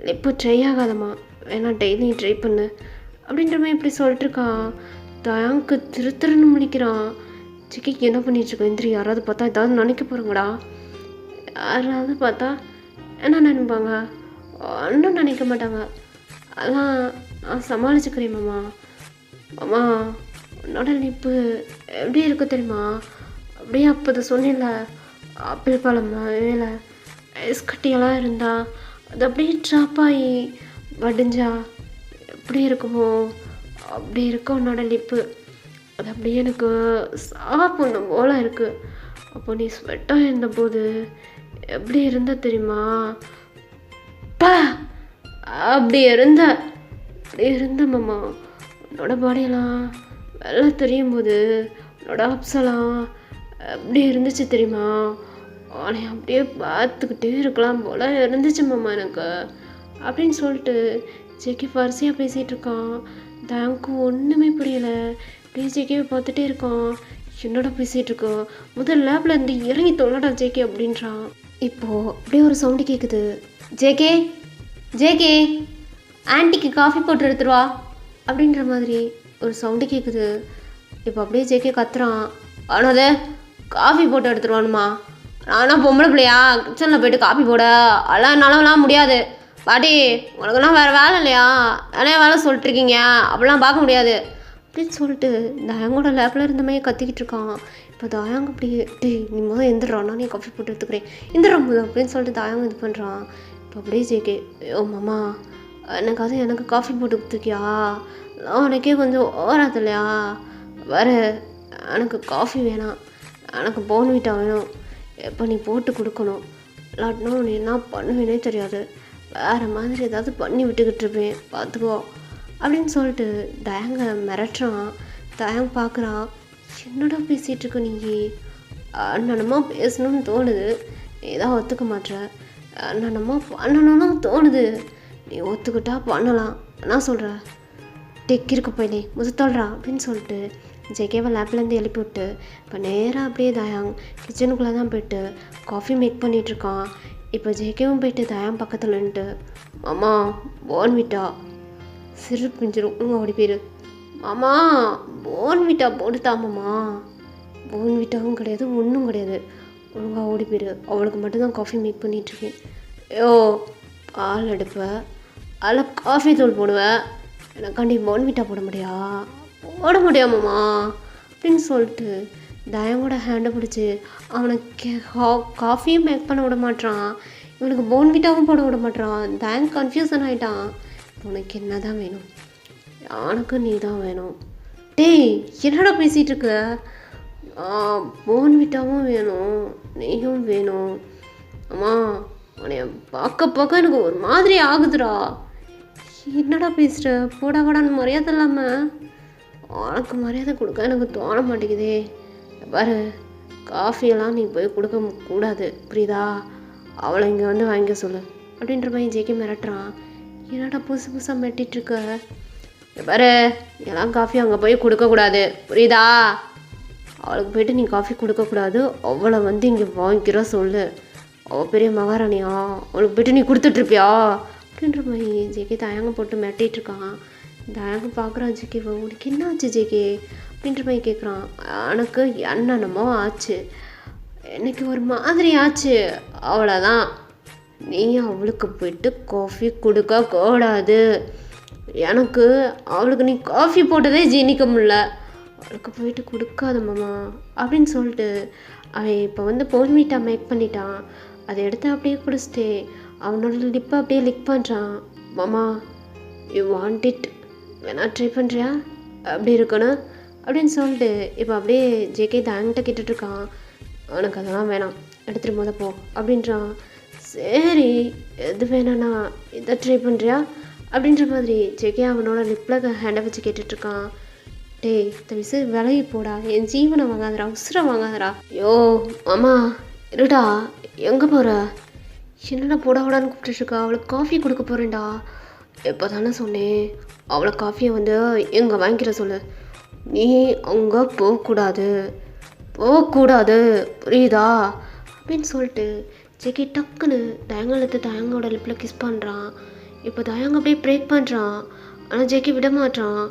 லிப்பு ட்ரை ஆகாதம்மா, வேணா டெய்லி ட்ரை பண்ணு அப்படின்ற மாதிரி இப்படி சொல்லிட்டுருக்கான். தயாங்க்கு திருன்னு முடிக்கிறான். ஜேகே என்ன பண்ணிகிட்ருக்கோம் எந்திரி, யாராவது பார்த்தா ஏதாவது நினைக்க போகிறாங்கடா, யாராவது பார்த்தா என்ன நினைப்பாங்க? ஒன்றும் நினைக்க மாட்டாங்க, அதெல்லாம் நான் சமாளிச்சுக்கிறேன் மாமா. உன்னோட லிப்பு எப்படி இருக்கு தெரியுமா? அப்படியே அப்போது சொன்னில்ல ஆப்பிள் பழம் மேலே ஐஸ் கட்டியெல்லாம் இருந்தா அது அப்படியே ட்ராப் ஆகி வடிஞ்சா எப்படி இருக்குமோ அப்படி இருக்கு உன்னோட லிப்பு. அது அப்படியே எனக்கு சாப்பிடணும் போல் இருக்குது. அப்போ நீ ஸ்வெட்டாக இருந்தபோது எப்படி இருந்த தெரியுமா? பா அப்படி இருந்தேன் மாமா. உன்னோட பாடியெல்லாம் வெள்ளை தெரியும் போது உன்னோட அப்ஸெல்லாம் அப்படி இருந்துச்சு தெரியுமா? அவனை அப்படியே பார்த்துக்கிட்டே இருக்கலாம் போல இருந்துச்சு மாமா எனக்கு அப்படின்னு சொல்லிட்டு ஜேகே வரிசையாக பேசிகிட்டு இருக்கான். தயாங்க்கு ஒன்றுமே புரியலை. அப்படியே ஜேகேவை பார்த்துட்டே இருக்கான். என்னோட பேசிகிட்டு இருக்கோம், முதல் லேப்ல இருந்து இறங்கி தொல்லடா ஜேகே அப்படின்றான். இப்போது அப்படியே ஒரு சவுண்டு கேட்குது. ஜேகே ஜேகே ஆன்ட்டிக்கு காஃபி போட்டு எடுத்துருவா அப்படின்ற மாதிரி ஒரு சவுண்டு கேட்குது. இப்போ அப்படியே ஜேகே கத்துறான். ஆனால் காஃபி போட்டு எடுத்துருவானுமா? நானும் பொம்பளை பிள்ளையா கிச்சனில் போய்ட்டு காஃபி போட அதெல்லாம் என்னாலலாம் முடியாது பாட்டி. உனக்குலாம் வேறு வேலை இல்லையா? நிறைய வேலை சொல்லிட்டுருக்கீங்க, அப்படிலாம் பார்க்க முடியாது அப்படின்னு சொல்லிட்டு தயாங்கோட லேப்பில் இருந்த மாதிரி கத்திக்கிட்டு இருக்கான். இப்போ தயாங்க அப்படி நீ முதல் எந்திரான், நான் காஃபி போட்டு எடுத்துக்கிறேன் எந்திரம் போதும் அப்படின்னு சொல்லிட்டு தயாங்க இது பண்ணுறான். இப்போ அப்படியே ஜேகே ஓ மாமா எனக்கு காஃபி போட்டு கொடுத்துருக்கியா? உனக்கே கொஞ்சம் ஓராது இல்லையா? வேறு எனக்கு காஃபி வேணாம், எனக்கு போர்ன்விட்டா வேணும். எப்போ நீ போட்டு கொடுக்கணும், இல்லாட்டினா நீ என்ன பண்ணுவேனே தெரியாது, வேறு மாதிரி ஏதாவது பண்ணி விட்டுக்கிட்டு இருப்பேன் பார்த்துக்கோ அப்படின்னு சொல்லிட்டு தயாங்க மிரட்டுறான். தயாங்க பார்க்குறான். என்னடா பேசிகிட்டு இருக்க நீ? அண்ணனமா பேசணும்னு தோணுது, நீ தான் ஒத்துக்க மாட்டேற. அண்ணனமா பண்ணணும்னு தோணுது, நீ ஒத்துக்கிட்டா பண்ணலாம். நான் சொல்கிறேன் டெக் இருக்க போயிலே முதத்தோல்றா அப்படின்னு சொல்லிட்டு ஜேகேவை லேப்லேருந்து எழுப்பி விட்டு இப்போ நேராக அப்படியே தயாங் கிச்சனுக்குள்ளே தான் போய்ட்டு காஃபி மேக் பண்ணிகிட்ருக்கான். இப்போ ஜேகேவும் போய்ட்டு தயாங் பக்கத்தில் நின்றுட்டு மாமா போர்ன்விட்டா சிறு பிஞ்சிரும் உங்கள் ஓடி போயிரு மாமா, போர்ன்விட்டா போட்டுத்தாமாம்மா. போர்ன்விட்டாவும் கிடையாது ஒன்றும் கிடையாது, ஒழுங்காக ஓடி போயிரு. அவளுக்கு மட்டும்தான் காஃபி மேக் பண்ணிகிட்ருக்கேன். ஐயோ பால் எடுப்பேன், அதில் காஃபி தூள் போடுவேன், எனக்காண்டி போர்ன்விட்டா போட முடியாமாம்மா அப்படின்னு சொல்லிட்டு தயாங்கோட ஹேண்டை பிடிச்சி அவனுக்கு காஃபியும் மேக் பண்ண விட மாட்டான், இவனுக்கு போர்ன்விட்டாவும் போட விட மாட்டான். தயாங் கன்ஃபியூசன் ஆகிட்டான். உனக்கு என்ன தான் வேணும்? எனக்கு நீ தான் வேணும். டேய் என்னடா பேசிகிட்டு இருக்க? போர்ன்விட்டாவும் வேணும், நீயும் வேணும். அம்மா உன்னைய பார்க்க எனக்கு ஒரு மாதிரி ஆகுதுடா. என்னடா பேசுகிற? போடா வாடான்னு மரியாதை இல்லாமல் உனக்கு மரியாதை கொடுக்க எனக்கு தோண மாட்டேங்குதே. பாரு காஃபியெல்லாம் நீ போய் கொடுக்க கூடாது புரியுதா? அவளை இங்கே வந்து வாங்கிக்க சொல்லு அப்படின்ற மாதிரி ஜேகே மிரட்டுறான். என்னடா புதுசாக மிரட்டிகிட்ருக்க? பாரு எல்லாம் காஃபி அங்கே போய் கொடுக்கக்கூடாது புரியுதா? அவளுக்கு போய்ட்டு நீ காஃபி கொடுக்கக்கூடாது, அவளை வந்து இங்கே வாங்கிக்கிற சொல்லு. அவள் பெரிய மகாராணியா, அவளுக்கு போய்ட்டு நீ கொடுத்துட்ருப்பியா அப்படின்ற மாதிரி ஜேகே தயாங்க போட்டு மிரட்டிகிட்ருக்கான். தயாங்க பார்க்குறான் ஜேகேவை. உனக்கு என்ன ஆச்சு ஜேகே அப்படின்ற மாதிரி கேட்குறான். எனக்கு என்னென்னமோ ஆச்சு, எனக்கு ஒரு மாதிரி ஆச்சு, அவ்வளோதான். நீ அவளுக்கு போய்ட்டு காஃபி கொடுக்க கூடாது. எனக்கு அவளுக்கு நீ காஃபி போட்டதே ஜீனிக்க முடில, அவளுக்கு போயிட்டு கொடுக்காத மாமா அப்படின்னு சொல்லிட்டு அவன் இப்போ வந்து போர்ன்விட்டா மேக் பண்ணிட்டான். அதை எடுத்து அப்படியே குடிச்சிட்டு அவனோட லிப்பை அப்படியே லிக் பண்ணுறான். மாமா யூ வாண்ட் இட், வேணா ட்ரை பண்ணுறியா அப்படி இருக்கணும் அப்படின்னு சொல்லிட்டு இப்போ அப்படியே ஜேகே தயாங்கிட்ட கேட்டுட்ருக்கான். உனக்கு அதெல்லாம் வேணாம், எடுத்துகிட்டு போத போ அப்படின்றான். சரி எது வேணாண்ணா இதை ட்ரை பண்ணுறியா அப்படின்ற மாதிரி ஜேகே அவனோட லிப்பில் ஹேண்டை வச்சு கேட்டுட்ருக்கான். டேய் தவிசு விலகி போடா, என் ஜீவனை வாங்காதரா, உசுரை வாங்காதரா. ஐயோ மாமா இருடா, எங்கே போகிற? என்னடா போட விடான்னு கூப்பிட்டுருக்கா? அவளுக்கு காஃபி கொடுக்க போகிறேன்டா. எப்போ தானே சொன்னேன் அவளை காஃபியை வந்து எங்கே வாங்கிக்கிற சொல்லு. நீ அங்கே போகக்கூடாது புரியுதா அப்படின்னு சொல்லிட்டு ஜேகே டக்குன்னு தயங்கலத்து தயங்கோட லிப்பில் கிஸ் பண்ணுறான். இப்போ தயங்க அப்படியே பிரேக் பண்ணுறான். ஆனால் ஜேகே விட மாட்டான்.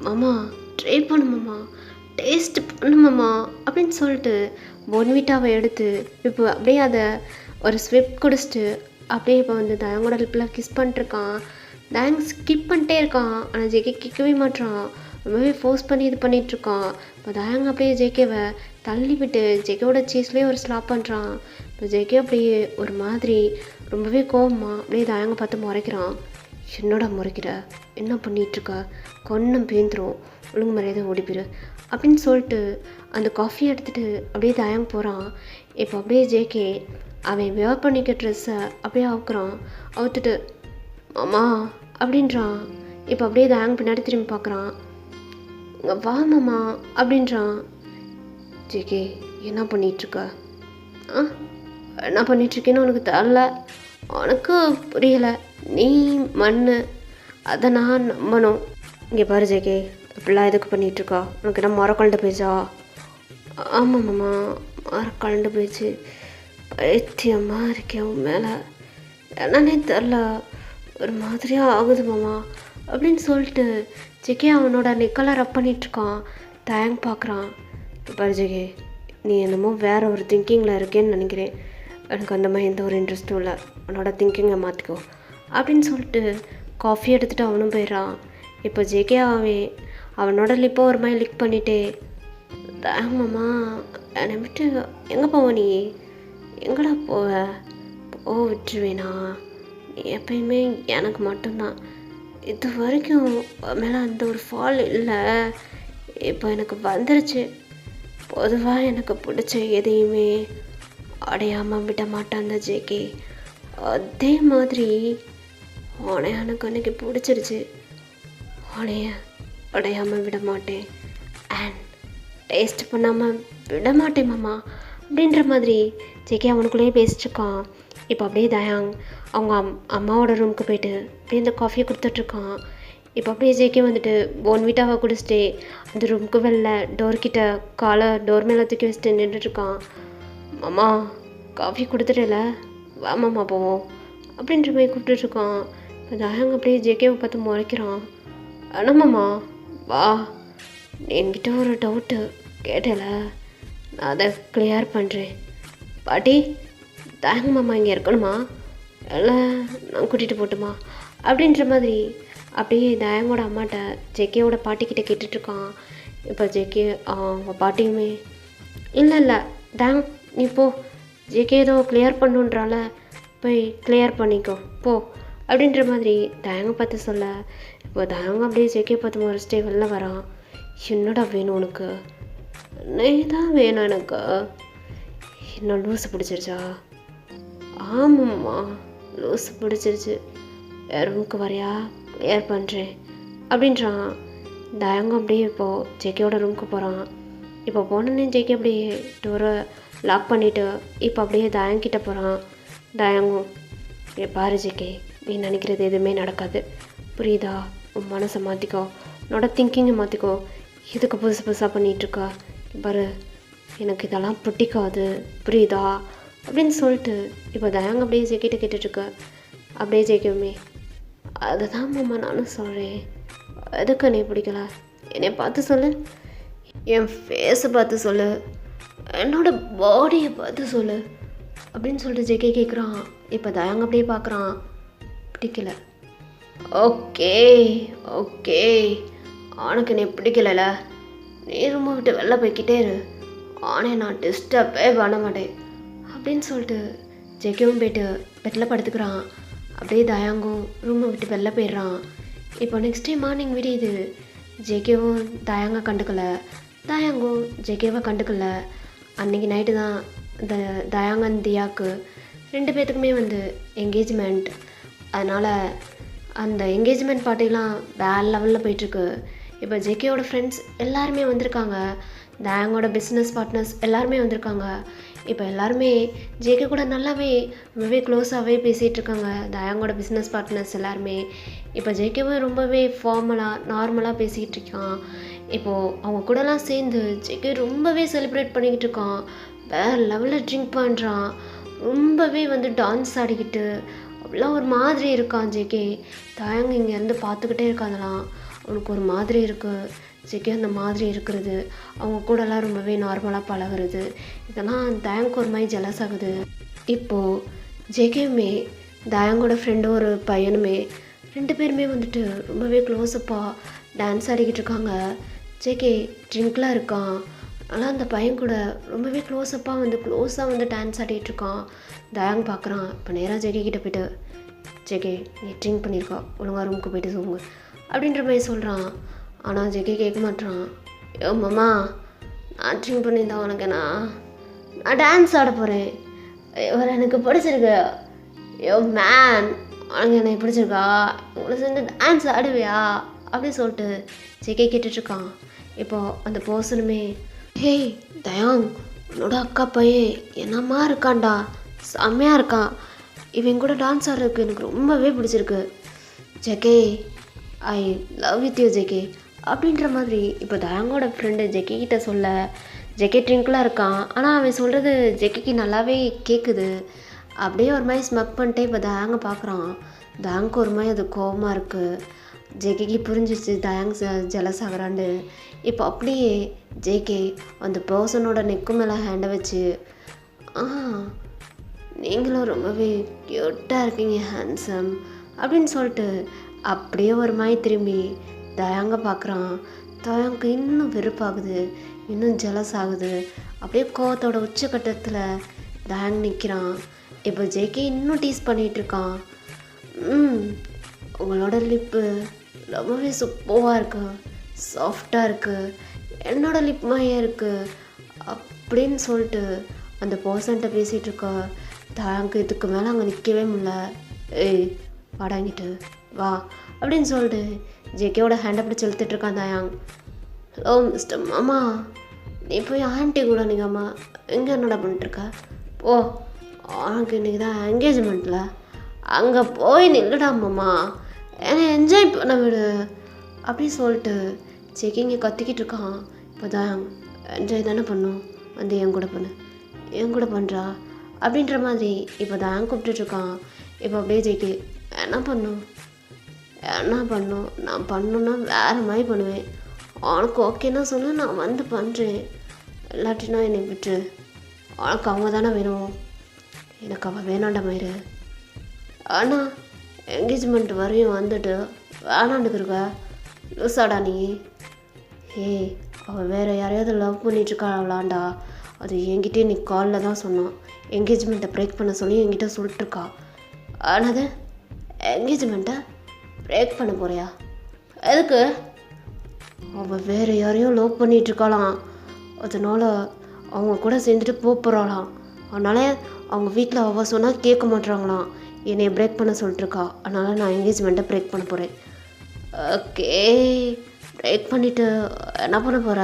மாமா ட்ரை பண்ணுமாம்மா, டேஸ்ட் பண்ணுமாம்மா அப்படின்னு சொல்லிட்டு போர்ன்விட்டாவை எடுத்து இப்போ அப்படியே அதை ஒரு ஸ்விப் குடிச்சிட்டு அப்படியே இப்போ வந்து தயங்கோட லிப்பில் கிஸ் பண்ணிட்டுருக்கான். தயங் ஸ்கிப் பண்ணிட்டே இருக்கான். ஆனால் ஜேகே கேட்கவே மாட்டான், ரொம்பவே ஃபோர்ஸ் பண்ணி இது பண்ணிகிட்ருக்கான். இப்போ தயங்க அப்படியே ஜேகேவை தள்ளி விட்டு ஜேகேவோட சீஸ்லேயே ஒரு ஸ்லாப் பண்ணுறான். இப்போ ஜேகே அப்படியே ஒரு மாதிரி ரொம்பவே கோவமா அப்படியே தயங்க பார்த்து முறைக்கிறான். என்னோட முறைக்கிற, என்ன பண்ணிகிட்ருக்க, கொன்னம் பேந்துரும், ஒழுங்கு மரியாதை ஓடிப்பிடு அப்படின்னு சொல்லிட்டு அந்த காஃபியை எடுத்துகிட்டு அப்படியே தயங்க போகிறான். இப்போ அப்படியே ஜேகே அவன் வியர் பண்ணிக்க ட்ரெஸ்ஸை அப்படியே அவுக்குறான். அவுத்துட்டு மாமா அப்படின்றான். இப்போ அப்படியே தயாங் பின்னாடி திரும்பி பார்க்குறான். வா மாமா அப்படின்றான். ஜேகே என்ன பண்ணிகிட்ருக்க? என்ன பண்ணிகிட்ருக்கேன்னு உனக்கு தெரில, உனக்கு புரியலை. நீ மண், அதை நான் நம்பணும். இங்கே பாரு ஜேகே, இப்படிலாம் எதுக்கு பண்ணிகிட்ருக்கா? உனக்கு என்ன மரக்கலண்டு போயிச்சா? ஆமாம் மாமா, மரக்கலண்டு போயிடுச்சு. பைத்தியமாக இருக்கேன் உன் மேலே, என்னன்னே தெரில, ஒரு மாதிரியாக ஆகுது மாமா அப்படின்னு சொல்லிட்டு ஜெகே அவனோட நிக்கலை ரப் பண்ணிகிட்ருக்கான். தயங் பார்க்குறான். பாரு ஜெகே, நீ என்னமோ வேறு ஒரு திங்கிங்கில் இருக்கேன்னு நினைக்கிறேன். எனக்கு அந்த மாதிரி எந்த ஒரு இன்ட்ரெஸ்ட்டும் இல்லை. அவனோட திங்கிங்கை மாற்றிக்கோ அப்படின்னு சொல்லிட்டு காஃபி எடுத்துகிட்டு அவனும் போயிடுறான். இப்போ ஜெகே அவனோட லிப்பை ஒரு மாதிரி லிக் பண்ணிட்டே, மாமா என்னை விட்டு எங்கே போவ? நீ எங்கடா போவ? போ விட்டுருவேனா? நீ எப்பயுமே எனக்கு மட்டும்தான். இது வரைக்கும் மேலே அந்த ஒரு ஃபால் இல்லை, இப்போ எனக்கு வந்துருச்சு. பொதுவாக எனக்கு பிடிச்ச எதையுமே அடையாமல் விட மாட்டான் அந்த ஜேகே. அதே மாதிரி உன்னை எனக்கு அன்றைக்கி பிடிச்சிருச்சு. உன்னைய அடையாமல் விட மாட்டேன், அண்ட் டேஸ்ட் பண்ணாமல் விட மாட்டேன் மாமா அப்படின்ற மாதிரி ஜேகே அவனுக்குள்ளேயே பேசிட்டுருக்கான். இப்போ அப்படியே தயாங் அவங்க அம்மாவோட ரூமுக்கு போயிட்டு அப்படியே இந்த காஃபியை கொடுத்துட்ருக்கான். இப்போ அப்படியே ஜேகே வந்துட்டு போன்விட்டாவை குடிச்சிட்டு அந்த ரூமுக்கு வெளில டோர்கிட்ட காலை டோர் மேலே தூக்கி வச்சுட்டு நின்றுட்டுருக்கான். மாமா காஃபி கொடுத்துட்டல, வா மாமா போவோம் அப்படின்ற மாதிரி கூப்பிட்டுட்ருக்கான். இப்போ தயாங் அப்படியே ஜேகேவை பார்த்து முறைக்கிறான். ஆனால் மாமா வா, என்கிட்ட ஒரு டவுட்டு கேட்டல, நான் அதை கிளியர் பண்ணுறேன். பாட்டி, தயாங் மாமா இங்கே இருக்கணுமா இல்லை நான் கூட்டிகிட்டு போட்டுமா அப்படின்ற மாதிரி அப்படியே தயாங்கோட அம்மாட்ட ஜெகேவோட பாட்டிக்கிட்ட கேட்டுட்ருக்கான். இப்போ ஜெகே அவங்க பாட்டியுமே இல்லை தயாங் நீ போ, ஜெகே ஏதோ கிளியர் பண்ணுன்றால போய் கிளியர் பண்ணிக்கோ போ அப்படின்ற மாதிரி தயாங்க பார்த்து சொல்ல, இப்போ தயாங்க அப்படியே ஜெகே பார்த்து முறைச்சிட்டே வெளில வரான். என்னடா வேணும் உனக்கு? நீ தான் வேணும் எனக்கு. என்ன லூஸு பிடிச்சிருச்சா? ஆமாம்மா, லூஸு பிடிச்சிருச்சு. வேறு ரூமுக்கு வரையா, கிளியர் பண்ணுறேன் அப்படின்றான். தயாங்கம் அப்படியே இப்போது ஜேகேவோட ரூமுக்கு போகிறான். இப்போ போனோன்னே ஜேகே அப்படியே டோரை லாக் பண்ணிவிட்டு இப்போ அப்படியே தயாங்கிட்ட போகிறான். தயாங்கும் பாரு ஜேகே, நீ நினைக்கிறது எதுவுமே நடக்காது, புரியுதா? உன் மனசை மாற்றிக்கோ, உன்னோட திங்கிங்கை மாற்றிக்கோ. இதுக்கு புதுசாக பண்ணிகிட்ருக்கா பாரு, எனக்கு இதெல்லாம் பிடிக்காது, புரியுதா அப்படின்னு சொல்லிட்டு இப்போ தயாங்க அப்படியே ஜேகிட்ட கேட்டுட்ருக்க. அப்படியே ஜேகேவுமே அதுதான் மாமா நானும் சொல்கிறேன், எதுக்கு என்னை பிடிக்கல? என்னை பார்த்து சொல்லு, என் ஃபேஸை பார்த்து சொல்லு, என்னோடய பாடியை பார்த்து சொல்லு அப்படின்னு சொல்லிட்டு ஜேகே கேட்குறான். இப்போ தயாங்க அப்படியே பார்க்குறான். பிடிக்கல, ஓகே ஓகே, உனக்கு என்னை பிடிக்கல, நீ ரொம்ப விட்டு வெளில போய்கிட்டே இரு, ஆனால் நான் டிஸ்டர்பே பண்ண மாட்டேன் அப்படின்னு சொல்லிட்டு ஜேகேவும் போய்ட்டு பெட்டில் படுத்துக்கிறான். அப்படியே தயாங்கும் ரூமை விட்டு வெளில போயிடுறான். இப்போ நெக்ஸ்ட் டே மார்னிங் விடியுது. ஜேகேவும் தயாங்க கண்டுக்கலை, தயாங்கும் ஜேகேவை கண்டுக்கலை. அன்றைக்கி நைட்டு தான் இந்த தயாங்கன் தியாவுக்கு 2 பேர்த்துக்குமே வந்து என்கேஜ்மெண்ட். அதனால் அந்த என்கேஜ்மெண்ட் பார்ட்டிலாம் வேறு லெவலில் போயிட்டுருக்கு. இப்போ ஜேகேவோட ஃப்ரெண்ட்ஸ் எல்லாருமே வந்திருக்காங்க, தயாங்கோட பிஸ்னஸ் பார்ட்னர்ஸ் எல்லாருமே வந்திருக்காங்க. இப்போ எல்லாருமே ஜேகே கூட ரொம்பவே க்ளோஸாகவே பேசிகிட்டு இருக்காங்க தயாங்கோட பிஸ்னஸ் பார்ட்னர்ஸ் எல்லாருமே. இப்போ ஜேகேவும் ரொம்பவே நார்மலாக பேசிகிட்டு இருக்கான். இப்போது அவங்க கூடலாம் சேர்ந்து ஜேகே ரொம்பவே செலிப்ரேட் பண்ணிக்கிட்டு இருக்கான். வேறு லெவலில் ட்ரிங்க் பண்ணுறான், ரொம்பவே வந்து டான்ஸ் ஆடிக்கிட்டு அவ்வளோ ஒரு மாதிரி இருக்கான் ஜேகே. தயாங்க இங்கேருந்து பார்த்துக்கிட்டே இருக்காங்களாம். அவனுக்கு ஒரு மாதிரி இருக்குது. ஜேகே அந்த மாதிரி இருக்கிறது, அவங்க கூடலாம் ரொம்பவே நார்மலாக பழகிறது, இதெல்லாம் தயாங்க்கு ஒரு மாதிரி ஜெலஸ் ஆகுது. இப்போது ஜேகேவுமே தயாங்கோட ஃப்ரெண்டும் ஒரு பையனுமே 2 பேருமே வந்துட்டு ரொம்பவே க்ளோஸப்பாக டான்ஸ் ஆடிக்கிட்டு இருக்காங்க. ஜேகே ட்ரிங்க்லாம் இருக்கான், ஆனால் அந்த பையன் கூட ரொம்பவே க்ளோஸாக வந்து டான்ஸ் ஆடிட்டுருக்கான். தயாங் பார்க்குறான். இப்போ நேராக ஜேகே கிட்டே போய்ட்டு, ஜேகே நீ ட்ரிங்க் பண்ணியிருக்கா, ஒழுங்காக ரூமுக்கு போய்ட்டு தூங்கு அப்படின்ற மாதிரி சொல்கிறான். ஆனால் ஜேகே கேட்க மாட்டான். ஐயோ மாமா, நான் ட்ரிங்க் பண்ணியிருந்தா உனக்கு நான் டான்ஸ் ஆட போகிறேன், இவர் எனக்கு பிடிச்சிருக்கு. யோ மேன், உனக்கு எனக்கு பிடிச்சிருக்கா? உங்களை சேர்ந்து டான்ஸ் ஆடுவியா அப்படின்னு சொல்லிட்டு ஜேகே கேட்டுட்ருக்கான். இப்போது அந்த பர்சனுமே, ஹேய் தயாங், உன்னோட அக்கா பையன் என்னம்மா இருக்கான்டா, செம்மையாக இருக்கான், இவன் கூட டான்ஸ் ஆடுறதுக்கு எனக்கு ரொம்பவே பிடிச்சிருக்கு JK, I love with you JK அப்படின்ற மாதிரி இப்போ தயாங்கோட ஃப்ரெண்டு ஜெக்கி கிட்ட சொல்ல ஜெக்கே ட்ரிங்கிளாக இருக்கான். ஆனால் அவன் சொல்கிறது ஜெக்கிக்கு நல்லாவே கேட்குது. அப்படியே ஒரு மாதிரி ஸ்மக் பண்ணிட்டே இப்போ தயாங்க பார்க்குறான். தயாங்க்கு ஒரு மாதிரி அது கோபமாக இருக்குது. ஜெக்கிக்கு புரிஞ்சிச்சு தயாங் ஜெலஸ் ஆகிறான்னு. இப்போ அப்படியே ஜேகே அந்த பர்சனோட நெக்கு மேலே ஹேண்டை வச்சு, நீங்களும் ரொம்பவே க்யூட்டாக இருக்கீங்க ஹேண்ட்ஸம் அப்படின்னு சொல்லிட்டு அப்படியே ஒரு மாதிரி திரும்பி தயாங்க பார்க்குறான். தயாங்க்கு இன்னும் வெறுப்பாகுது, இன்னும் ஜெலஸ் ஆகுது. அப்படியே கோவத்தோட உச்சக்கட்டத்தில் தயாங் நிற்கிறான். இப்போ ஜேகே இன்னும் டீஸ் பண்ணிகிட்ருக்கான். உங்களோட லிப்பு ரொம்பவே சூப்பராக இருக்கு, சாஃப்டாக இருக்குது, என்னோட லிப் மாதிரியே இருக்குது அப்படின்னு சொல்லிட்டு அந்த பர்சன்ட்ட பேசிகிட்ருக்க தயாங்க்கு இதுக்கு மேலே அங்கே நிற்கவே முடியல. ஏய் வாடாங்கிட்டு வா அப்படின்னு சொல்லிட்டு ஜேகேவோட ஹேண்டை பிடிச்சி இழுத்துட்ருக்கான் தயாங். ஹலோ மிஸ்டர் மாமா, நீ போய் ஆண்டி கூட நீங்கம்மா எங்கே என்னடா பண்ணிட்டுருக்க? ஓ, உனக்கு இன்றைக்கி தான் என்கேஜ்மெண்ட்டில், அங்கே போய் நில்லுடா மாமா, என்னை என்ஜாய் பண்ண விடு அப்படின்னு சொல்லிட்டு ஜேகே இங்கே கத்திக்கிட்டு இருக்கான். இப்போ தயாங், என்ஜாய் தானே பண்ணும், வந்து என் கூட பண்ணு, என் கூட பண்ணுறா அப்படின்ற மாதிரி இப்போ தயாங் கூப்பிட்டுட்ருக்கான். இப்போ அப்படியே ஜேகே, என்ன பண்ணும், நான் பண்ணணுன்னா வேறு மாதிரி பண்ணுவேன், உனக்கு ஓகேன்னா சொல்லு, நான் வந்து பண்ணுறேன், இல்லாட்டினா என்னை விட்டு, உனக்கு அவங்க தானே வேணும், எனக்கு அவள் வேணாண்ட மயிறு, ஆனால் என்கேஜ்மெண்ட் வரையும் வந்துட்டு வேணாண்டுக்குருக்க லூசாடா நீ. ஏய், அவள் வேறு யாரையாவது லவ் பண்ணிகிட்ருக்காளாண்டா, அது என்கிட்டே நீ காலில் தான் சொன்னான், என்கேஜ்மெண்ட்டை பிரேக் பண்ண சொல்லி என்கிட்ட சொல்லிட்டுருக்கா. ஆனது என்கேஜ்மெண்ட்டை பிரேக் பண்ண போறியா? எதுக்கு? அவள் வேறு யாரையும் லவ் பண்ணிகிட்ருக்காளாம், அதனால் அவங்க கூட சேர்ந்துட்டு போகிறாளாம், அதனால் அவங்க வீட்டில் அவள் சொன்னால் கேட்க மாட்டுறாங்களாம், என்னை பிரேக் பண்ண சொல்லிட்டுருக்கா, அதனால் நான் என்கேஜ்மெண்ட்டை பிரேக் பண்ண போகிறேன். ஓகே, பிரேக் பண்ணிவிட்டு என்ன பண்ண போகிற?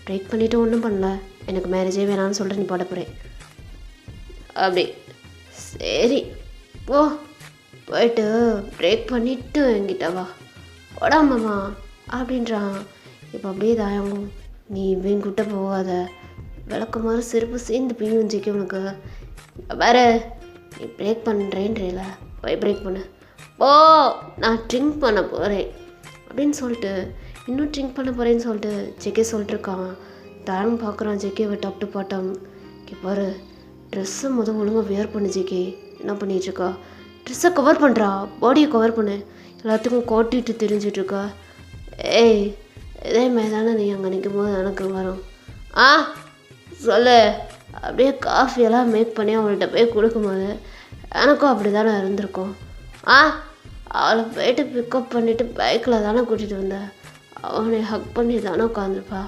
பிரேக் பண்ணிவிட்டு ஒன்றும் பண்ணல, எனக்கு மேரேஜே வேணான்னு சொல்லிட்டு நீ போட போகிறேன் அப்படி. சரி போ, போயிட்டு பிரேக் பண்ணிவிட்டு என்கிட்ட வா, போடாமாம்மா அப்படின்றான். இப்போ அப்படியே தாயங்கும், நீ இவங்கிட்ட போகாத, விளக்குமாறு செருப்பு சேர்ந்து பியும் ஜிக்க உனக்கு வேற, நீ பிரேக் பண்ணுறேன்றல, போய் பிரேக் பண்ணு, ஓ நான் ட்ரிங்க் பண்ண போகிறேன் அப்படின்னு சொல்லிட்டு இன்னும் ட்ரிங்க் பண்ண போகிறேன்னு சொல்லிட்டு ஜெகே சொல்லிட்டுருக்கான். தாரம் பார்க்குறான் ஜெகேவை டாப் டு பாட்டம். பாரு, ட்ரெஸ்ஸை ஒழுங்காக வேர் பண்ணு ஜெகே, என்ன பண்ணிகிட்ருக்கா, ட்ரெஸ்ஸை கவர் பண்ணுறா, பாடியை கவர் பண்ணு, எல்லாத்துக்கும் கோட்டிட்டு தெரிஞ்சிட்ருக்கா. ஏய், இதே மாதிரி தானே நீ அங்கே நிற்கும் போது எனக்கு வரும். சொல்லு அப்படியே காஃபியெல்லாம் மேக் பண்ணி அவள்கிட்ட போய் கொடுக்கும்போது எனக்கும் அப்படி தானே இருந்திருக்கும். அவளை போய்ட்டு பிக்கப் பண்ணிவிட்டு பைக்கில் தானே கூட்டிகிட்டு வந்தேன், அவனை ஹக் பண்ணி தானே உட்காந்துருப்பா,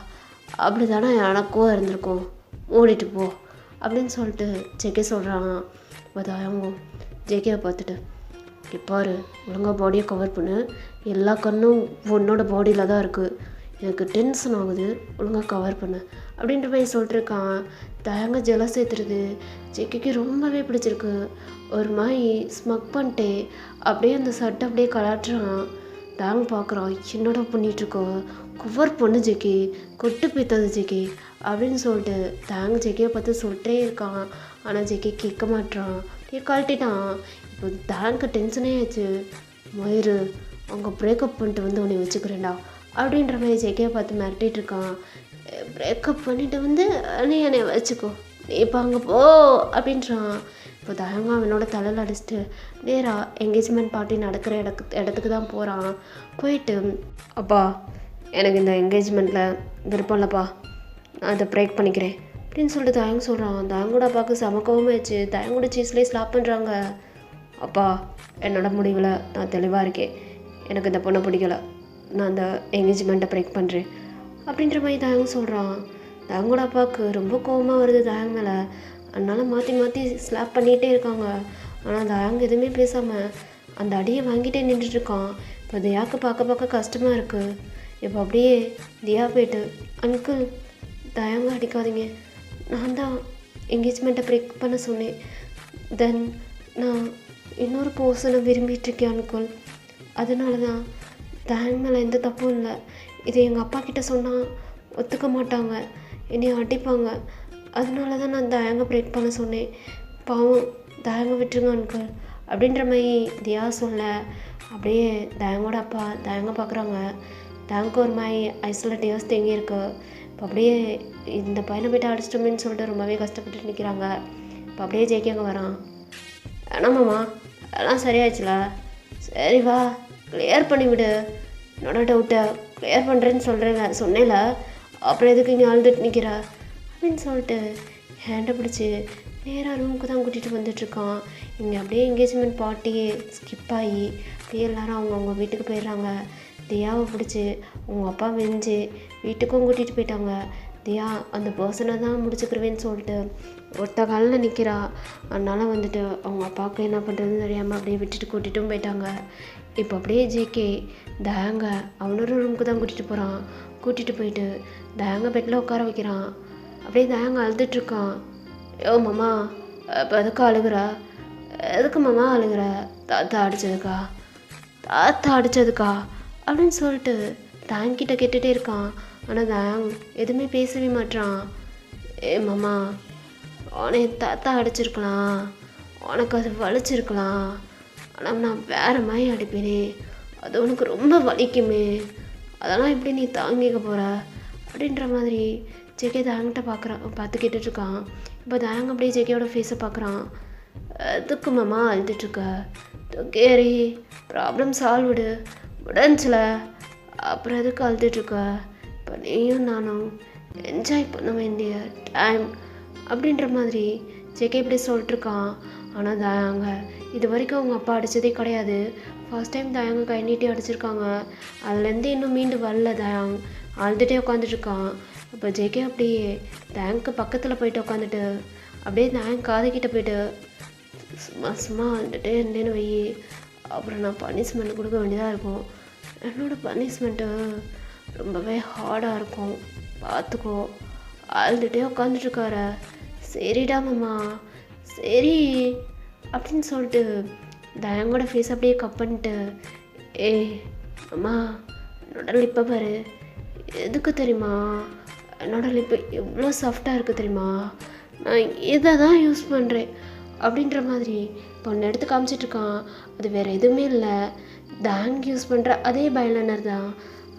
அப்படி தானே எனக்கும் இருந்திருக்கும், மூடிட்டு போ அப்படின்னு சொல்லிட்டு ஜெகே சொல்கிறாங்க. அவங்க ஜெகேவை பார்த்துட்டு, பாரு ஒழுங்காக பாடியை கவர் பண்ணு, எல்லா கண்ணும் உன்னோட பாடியில் தான் இருக்குது, எனக்கு டென்ஷன் ஆகுது, ஒழுங்காக கவர் பண்ணு அப்படின்ற மாதிரி சொல்லிட்டுருக்கான். தயங்க ஜெலஸ் ஏற்றுறது ஜெகேக்கு ரொம்பவே பிடிச்சிருக்கு. ஒரு மாதிரி ஸ்மக் பண்ணிட்டே அப்படியே அந்த சட்டை அப்படியே கலாட்டுறான். தாங்க பார்க்குறான், என்னோட பண்ணிகிட்ருக்கோ, கவர் பண்ணு ஜெகே, கொட்டு பீத்தது ஜெகே அப்படின்னு சொல்லிட்டு தாங்க ஜெகேயை பார்த்து சொல்லிட்டே இருக்கான். ஆனால் ஜெகே கேட்க மாட்டான், கழட்டிட்டான். இப்போ தாங்க டென்ஷனே ஆச்சு, மயிறு அவங்க பிரேக்கப் பண்ணிட்டு வந்து உன்னை வச்சுக்கிறேன்டா அப்படின்ற மாதிரி ஜெகேயை பார்த்து மிரட்டிகிட்டு இருக்கான். பிரேக்கப் பண்ணிட்டு வந்து நீ என்னை வச்சுக்கோ, நீ இப்போ அங்கே போ அப்படின்றான். இப்போ தயங்க அவனோட தலையில் அடிச்சுட்டு நேராக என்கேஜ்மெண்ட் பார்ட்டி நடக்கிற இடத்துக்கு தான் போகிறான். போயிட்டு, அப்பா எனக்கு இந்த என்கேஜ்மெண்ட்டில் விருப்பம் இல்லைப்பா, நான் அதை பிரேக் பண்ணிக்கிறேன் அப்படின்னு சொல்லிட்டு தயங்க சொல்கிறான். தயங்கூட அப்பாவுக்கு சமக்கவும் ஆச்சு. தயங்கூட சீஸ்லேயே ஸ்லாப் பண்ணுறாங்க. அப்பா என்னோட முடிவில் நான் தெளிவாக இருக்கேன், எனக்கு இந்த பொண்ணை பிடிக்கல, நான் அந்த என்கேஜ்மெண்ட்டை பிரேக் பண்ணுறேன் அப்படின்ற மாதிரி தயங்க சொல்கிறான். தயங்கோட அப்பாவுக்கு ரொம்ப கோபமாக வருது தயங்க மேலே. அதனால மாற்றி மாற்றி ஸ்லாப் பண்ணிகிட்டே இருக்காங்க. ஆனால் தயாங்க எதுவுமே பேசாமல் அந்த அடியை வாங்கிட்டே நின்றுட்டுருக்கான். இப்போ தியாவுக்கு பார்க்க பார்க்க கஷ்டமாக இருக்குது. இப்போ அப்படியே தியா போய்ட்டு, அங்கிள் தயாங்க அடிக்காதீங்க, நான் தான் என்கேஜ்மெண்ட்டை பிரேக் பண்ண சொன்னேன். தென் நான் இன்னொரு பர்சனை விரும்பிகிட்ருக்கேன் அங்கிள். அதனால தான் தயாங்க மேலே எந்த தப்பும் இல்லை. இதை எங்கள் அப்பா கிட்ட சொன்னால் ஒத்துக்க மாட்டாங்க, என்னை அடிப்பாங்க. அதனால தான் நான் தயாங்க பிரேக் பண்ண சொன்னேன். பாவம் தயாங்க விட்டுருங்க அங்கிள் அப்படின்ற மாதிரி தியா சொல்ல, அப்படியே தயாங்கோட அப்பா தயாங்க பார்க்குறாங்க. தயாங்க ஒரு மாதிரி ஐஸில் டேர்ஸ் தேங்கி இருக்கு. இப்போ அப்படியே இந்த பையனை போய்ட்டு அடிச்சிட்டோமேன்னு சொல்லிட்டு ரொம்பவே கஷ்டப்பட்டு நிற்கிறாங்க. இப்போ அப்படியே ஜெயிக்க அங்கே வரான். வேணாமாம்மா, அதெல்லாம் சரியாயிடுச்சுல, சரி வா கிளியர் பண்ணிவிடு, என்னோட டவுட்டை கிளியர் பண்ணுறேன்னு சொன்னேல, அப்புறம் எதுக்கு இங்கே அழுதுட்டு நிற்கிற அப்படின்னு சொல்லிட்டு ஹேண்டை பிடிச்சி நேராக ரூமுக்கு தான் கூட்டிகிட்டு வந்துட்டுருக்கான். இங்கே அப்படியே என்கேஜ்மெண்ட் பார்ட்டியே ஸ்கிப் ஆகி அப்படியே எல்லோரும் அவங்கவுங்க வீட்டுக்கு போயிடுறாங்க. தியாவை பிடிச்சி உங்கள் அப்பா வெஞ்சு வீட்டுக்கும் கூட்டிகிட்டு போயிட்டாங்க. தியா அந்த பர்சனை தான் முடிச்சுக்கிருவேன்னு சொல்லிட்டு ஒருத்த காலில் நிற்கிறா. அதனால் வந்துட்டு அவங்க அப்பாவுக்கு என்ன பண்ணுறதுன்னு தெரியாமல் அப்படியே விட்டுட்டு கூட்டிகிட்டும் போயிட்டாங்க. இப்போ அப்படியே ஜேகே தயாங்க அவனோட ரூமுக்கு தான் கூட்டிகிட்டு போகிறான். கூட்டிகிட்டு போயிட்டு தயாங்க பெட்டில் உட்கார வைக்கிறான். அப்படியே தயாங்க அழுதுட்ருக்கான். யோ மாமா, இப்போ எதுக்கு அழுகுற? எதுக்கு மாமா அழுகுற? தாத்தா அடித்ததுக்கா? தாத்தா அடித்ததுக்கா அப்படின்னு சொல்லிட்டு தயாங்கிட்ட கேட்டுகிட்டே இருக்கான். ஆனால் தயாங் எதுவுமே பேசவே மாட்டான். ஏ மாமா, உன்னை தாத்தா அடிச்சிருக்கலாம், உனக்கு அது வலிச்சிருக்கலாம், ஆனால் நான் வேறு மாதிரி அடிப்பேனே, அது உனக்கு ரொம்ப வலிக்குமே, அதெல்லாம் எப்படி நீ தாங்கிக்க போகிற அப்படின்ற மாதிரி ஜெகே தயாங்கிட்ட பார்த்து கேட்டுட்ருக்கான். இப்போ தயாங்க அப்படியே ஜெகேயோட ஃபேஸை பார்க்குறான். எதுக்கு மாமா அழுதுட்ருக்க? கேரி ப்ராப்ளம் சால்வ்டு முடிஞ்சில, அப்புறம் எதுக்கு அழுதுட்ருக்க? இப்போ நீயும் நானும் என்ஜாய் பண்ண வேண்டிய டைம் அப்படின்ற மாதிரி ஜெகே இப்படி சொல்லிட்டுருக்கான். ஆனால் தயாங்க இது வரைக்கும் அவங்க அப்பா அடித்ததே கிடையாது. ஃபர்ஸ்ட் டைம் தயாங்க கை நீட்டி அடிச்சிருக்காங்க. அதுலேருந்து இன்னும் மீண்டு வரல. தயாங் அழுதுகிட்டே உட்காந்துட்ருக்கான். இப்போ ஜெகே அப்படியே தயாங்க்கு பக்கத்தில் போயிட்டு உட்காந்துட்டு அப்படியே தயாங் காதுகிட்ட போயிட்டு சும்மா சும்மா அழுதுகிட்டே இருந்தேன்னு வை, அப்புறம் நான் பனிஷ்மெண்ட் கொடுக்க வேண்டியதாக இருக்கும். என்னோடய பனிஷ்மெண்ட்டு ரொம்பவே ஹார்டாக இருக்கும், பார்த்துக்கோ. அழுதுகிட்டே உட்காந்துட்ருக்கார. சரிடா மாமா, சரி அப்படின்னு சொல்லிட்டு தயாங்கோட ஃபேஸ் அப்படியே கப் பண்ணிட்டு, ஏய் அம்மா, என்னோட லிப்பை பாரு, எதுக்கு தெரியுமா? என்னோட லிப்பு எவ்வளோ சாஃப்டாக இருக்குது தெரியுமா? நான் இதை தான் யூஸ் பண்ணுறேன் அப்படின்ற மாதிரி இப்போ ஒன்று எடுத்து காமிச்சிட்ருக்கான். அது வேறு எதுவுமே இல்லை, தயாங் யூஸ் பண்ணுற அதே பைலைனர் தான்,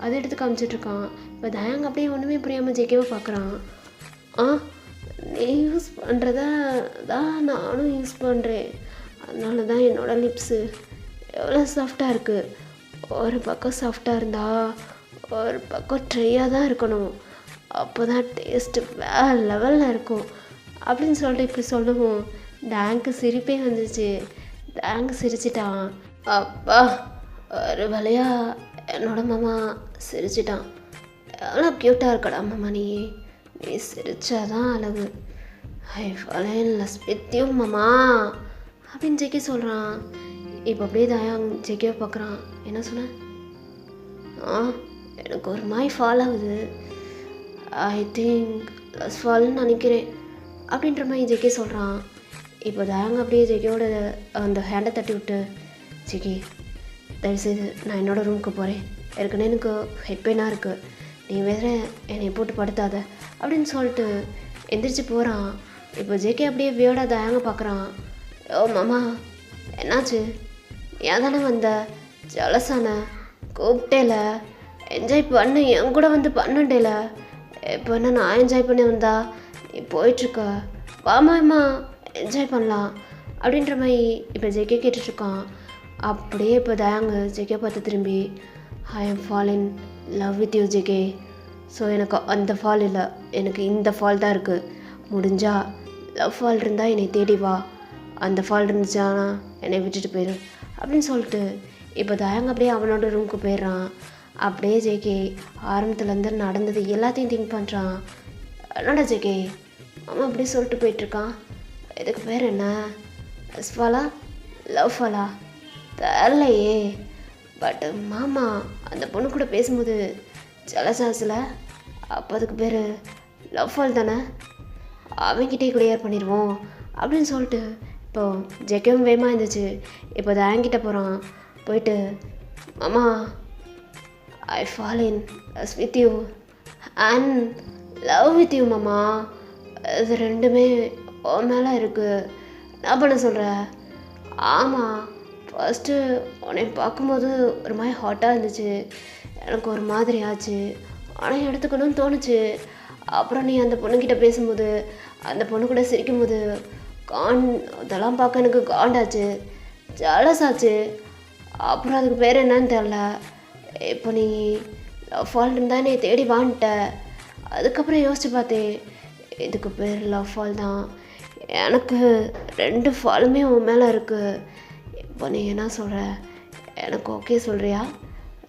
அதை எடுத்து காமிச்சிட்ருக்கான். இப்போ தயாங் அப்படியே ஒன்றுமே புரியாமல் ஜெகேவை பார்க்குறான். நீ யூஸ் பண்ணுறத தான் நானும் யூஸ் பண்ணுறேன், அதனால தான் என்னோடய லிப்ஸு எவ்வளோ சாஃப்டாக இருக்குது. ஒரு பக்கம் சாஃப்டாக இருந்தால் ஒரு பக்கம் ட்ரையாக தான் இருக்கணும், அப்போ தான் டேஸ்ட்டு வேறு லெவலில் இருக்கும் அப்படின்னு சொல்லிட்டு இப்படி சொல்லுவோம். டேங்க்கு சிரிப்பே வந்துச்சு. டேங்க் சிரிச்சிட்டான். அப்பா, ஒரு வழியாக என்னோட மாமா சிரிச்சிட்டான். எவ்வளோ க்யூட்டாக இருக்கடா மாமா, நீ சிரிச்சாதான் அழகு. ஐ ஃபாலோன் லஸ் வித் யூ மாமா அப்படின்னு ஜெகே சொல்கிறான். இப்போ அப்படியே தயாங் ஜெகேவை பார்க்குறான். என்ன சொன்னேன்? எனக்கு ஒரு மாதிரி ஃபால் ஆகுது, ஐ திங்க் லஸ் ஃபால்னு நினைக்கிறேன் அப்படின்ற மாதிரி ஜெகே சொல்கிறான். இப்போ தயாங்க அப்படியே ஜெகேயோட அந்த ஹேண்டை தட்டி விட்டு, ஜெகே தயவுசெய்து நான் என்னோடய ரூமுக்கு போகிறேன், ஏற்கனவே எனக்கு ஹெட் பெயினாக இருக்குது, நீ வேறு என்னை போட்டு படுத்தாத அப்படின்னு சொல்லிட்டு எந்திரிச்சு போகிறான். இப்போ ஜெகே அப்படியே வியோடாக தயாங்க பார்க்குறான். ஓ மாமா, என்னாச்சு? ஏன் தானே வந்த? ஜலசான கூப்பிட்டேல, என்ஜாய் பண்ணு, என் கூட வந்து பண்ணுண்டேல, இப்போ என்ன நான் என்ஜாய் பண்ணி வந்தா நீ போயிட்டுருக்க, வாமாம்மா என்ஜாய் பண்ணலாம் அப்படின்ற மாதிரி இப்போ ஜெகே கேட்டுட்ருக்கான். அப்படியே இப்போ தயாங்க ஜெகே பார்த்து திரும்பி, I am fall in love with you JK. So எனக்கு அந்த ஃபால் இல்லை, எனக்கு இந்த ஃபால் தான் இருக்குது. முடிஞ்சால் லவ் ஃபால் இருந்தால் என்னை தேடி வா, அந்த ஃபால் இருந்துச்சானா என்னை விட்டுட்டு போயிடு அப்படின்னு சொல்லிட்டு இப்போ தயாங்க அப்படியே அவனோட ரூமுக்கு போயிடுறான். அப்படியே ஜெகே ஆரம்பத்துலேருந்து நடந்தது எல்லாத்தையும் திங்க் பண்ணுறான். என்னடா ஜெகே மாமா அப்படியே சொல்லிட்டு போயிட்டுருக்கான், இதுக்கு பேர் என்ன, லஸ்ஃபாலா லவ்ஃபாலா தெரிலையே. பட் மாமா அந்த பொண்ணு கூட பேசும்போது ஜலசாஸில், அப்போ அதுக்கு பேர் லவ்ஃபால் தானே, அவங்கிட்டே கிளியர் பண்ணிடுவோம் அப்படின்னு சொல்லிட்டு இப்போது ஜெகவும் வேகமாக இருந்துச்சு. இப்போ அது ஆங்கிட்ட போகிறான். போயிட்டு மாமா ஐ fall in love with you and love with you மாமா, இது ரெண்டுமே உன் மேலே இருக்குது, என்ன பண்ண சொல்கிற? ஆமாம், ஃபஸ்ட்டு உன்னை பார்க்கும்போது ஒரு மாதிரி ஹாட்டாக இருந்துச்சு, எனக்கு ஒரு மாதிரி ஆச்சு, ஆனால் எடுத்துக்கணும்னு தோணுச்சு. அப்புறம் நீ அந்த பொண்ணுக்கிட்ட பேசும்போது, அந்த பொண்ணு கூட சிரிக்கும்போது அதெல்லாம் பார்க்க எனக்கு காண்டாச்சு, ஜலஸ் ஆச்சு. அப்புறம் அதுக்கு பேர் என்னன்னு தெரில. இப்போ நீ லவ் ஃபால் இருந்தால் நீ தேடி வான்ட்ட. அதுக்கப்புறம் யோசிச்சு பார்த்தேன், இதுக்கு பேர் லவ் ஃபால் தான். எனக்கு 2 ஃபாலுமே உன் மேலே இருக்குது. இப்போ நீ என்ன சொல்கிற? எனக்கு ஓகே சொல்கிறியா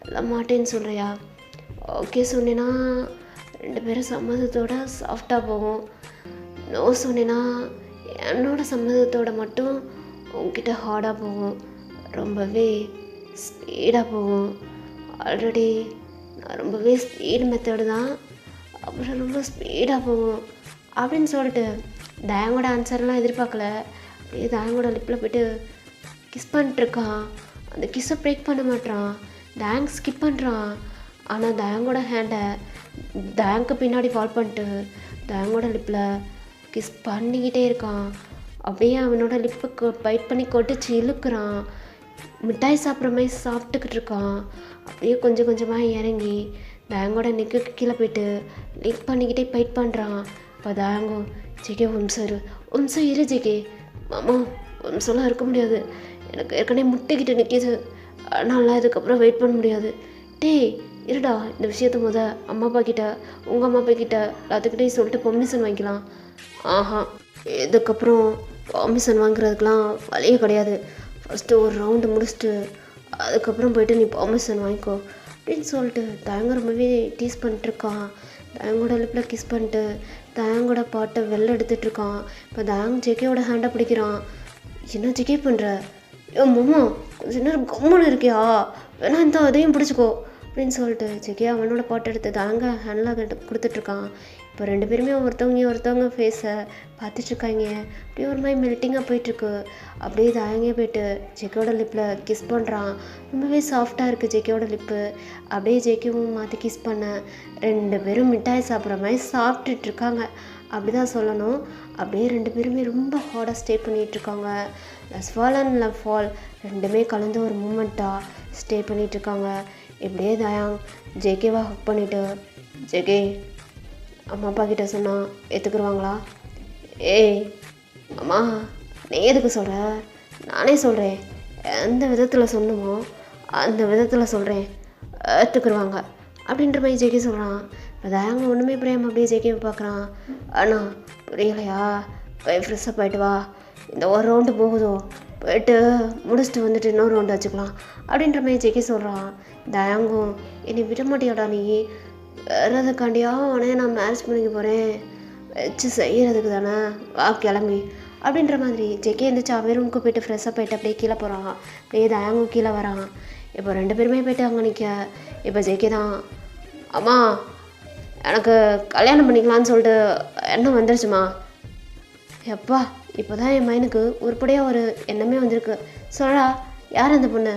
இல்லை மாட்டேன்னு சொல்கிறியா? ஓகே சொன்னேன்னா 2 பேரும் சம்மதத்தோட சாஃப்டாக போகும். நோ சொன்னேன்னா என்னோட சம்மதத்தோட மட்டும் உங்ககிட்ட ஹார்டாக போகும், ரொம்பவே ஸ்பீடாக போகும். ஆல்ரெடி நான் ரொம்பவே ஸ்பீடு மெத்தடு தான், அப்புறம் ரொம்ப ஸ்பீடாக போகும் அப்படின்னு சொல்லிட்டு தயங்கோட ஆன்சர்லாம் எதிர்பார்க்கல. அப்படியே தயங்கோட லிப்பில் போய்ட்டு கிஸ் பண்ணிட்டுருக்கான். அந்த கிஸ்ஸை பிரேக் பண்ண மாட்டான், டேங்க் ஸ்கிப் பண்ணுறான். ஆனால் தயங்கோட ஹேண்டை டேங்க்கு பின்னாடி ஃபால் பண்ணிட்டு தயங்கோட லிப்பில் கிஸ் பண்ணிக்கிட்டே இருக்கான். அப்படியே அவனோட லிப்புக்கு பைட் பண்ணி கொட்டிச்சு இழுக்கிறான். மிட்டாய் சாப்பிட்ற மாதிரி சாப்பிட்டுக்கிட்டு இருக்கான். அப்படியே கொஞ்சம் கொஞ்சமாக இறங்கி டேங்கோட நெக்கு கீழே போய்ட்டு லிக் பண்ணிக்கிட்டே பைட் பண்ணுறான். இப்போ டேங்கோ ஜெகே ஒம்சம் இரு ஜெகே. மாமா ஒம்சம்லாம் இருக்க முடியாது, எனக்கு ஏற்கனவே முட்டைக்கிட்ட நிற்கிது, அதனால இதுக்கப்புறம் வெயிட் பண்ண முடியாது. டேய் இருடா, இந்த விஷயத்த அம்மா அப்பா கிட்ட, உங்கள் அம்மா அப்பா கிட்ட எல்லாத்துக்கிட்டே சொல்லிட்டு பெர்மிஷன் வாங்கிக்கலாம். ஆஹா, இதுக்கப்புறம் பெர்மிஷன் வாங்குறதுக்கெலாம் வழியே கிடையாது. ஃபஸ்ட்டு ஒரு ரவுண்டு முடிச்சுட்டு அதுக்கப்புறம் போய்ட்டு நீ பெர்மிஷன் வாங்கிக்கோ அப்படின்னு சொல்லிட்டு தயங்க ரொம்பவே டீஸ் பண்ணிட்டுருக்கான். தயங்கோட லிப்பில் கிஸ் பண்ணிட்டு தயங்கோட பாட்டை வெளில எடுத்துகிட்ருக்கான். இப்போ தயங் ஜெகேயோட ஹேண்டை பிடிக்கிறான். என்ன ஜெகே பண்ணுற? ஏ மாமா கொஞ்சம் நேரம் கம்முன்னு இருக்கியா, வேணா இந்த அதையும் பிடிச்சிக்கோ அப்படின்னு சொல்லிட்டு ஜெகே அவனோட பாட்டை எடுத்து தயங்க ஹேண்டில் கொடுத்துட்ருக்கான். இப்போ 2 பேருமே ஒருத்தவங்க ஃபேஸை பார்த்துட்ருக்காங்க. அப்படியே ஒரு மாதிரி மெல்ட்டிங்காக போயிட்டுருக்கு. அப்படியே தயங்கே போய்ட்டு ஜெகேயோட லிப்பில் கிஸ் பண்ணுறான். ரொம்பவே சாஃப்டாக இருக்குது ஜெகேயோட லிப்பு. அப்படியே ஜெகேவும் மாற்றி கிஸ் பண்ண 2 பேரும் மிட்டாய் சாப்பிட்ற மாதிரி சாப்பிட்டுட்ருக்காங்க, அப்படி தான் சொல்லணும். அப்படியே 2 பேருமே ரொம்ப ஹார்டாக ஸ்டே பண்ணிகிட்ருக்காங்க. லஸ்ஃபால் அண்ட் லவ் ஃபால் 2மே கலந்து ஒரு மூமெண்ட்டாக ஸ்டே பண்ணிகிட்ருக்காங்க. இப்படியே தயாங் ஜேகேவை ஹக் பண்ணிவிட்டு, ஜெகே அம்மா அப்பா கிட்ட சொன்னால் ஏற்றுக்குருவாங்களா? ஏய் அம்மா, நீ எதுக்கு சொல்கிற? நானே சொல்கிறேன், எந்த விதத்தில் சொன்னமோ அந்த விதத்தில் சொல்கிறேன், ஏற்றுக்குருவாங்க அப்படின்ற மாதிரி ஜெகே சொல்கிறான். அதாங்க ஒன்றுமே புரியாமல் அப்படியே ஜெகேவை பார்க்குறான். ஆனால் புரியலையா? போய் ஃப்ரெஷ்ஷாக போயிட்டு வா, இந்த ஒரு ரவுண்டு போகுதோ, போயிட்டு முடிச்சுட்டு வந்துட்டு இன்னொரு ரவுண்டு வச்சுக்கலாம் அப்படின்ற மாதிரி ஜெகே சொல்கிறான். தயாங்கும் என்னை விட மாட்டியாடா நீ, வேறதுக்காண்டியா உடனே நான் மேரேஜ் பண்ணிக்க போகிறேன், வச்சு செய்கிறதுக்கு தானே, வா கிளம்பி அப்படின்ற மாதிரி ஜெகே இருந்துச்சு. அவன் ரூமுக்கு போய்ட்டு ஃப்ரெஷ்ஷாக போய்ட்டு அப்படியே கீழே போகிறான். அப்படியே தயாங்கும் கீழே வரான். இப்போ 2 பேருமே போய்ட்டு அங்கே நிற்க. இப்போ ஜெகே தான், அம்மா எனக்கு கல்யாணம் பண்ணிக்கலான்னு சொல்லிட்டு எண்ணம் வந்துருச்சுமா. எப்பா இப்போ தான் என் மைனுக்கு உருப்படியாக ஒரு எண்ணமே வந்திருக்கு. சொல்லா, யார் அந்த பொண்ணு?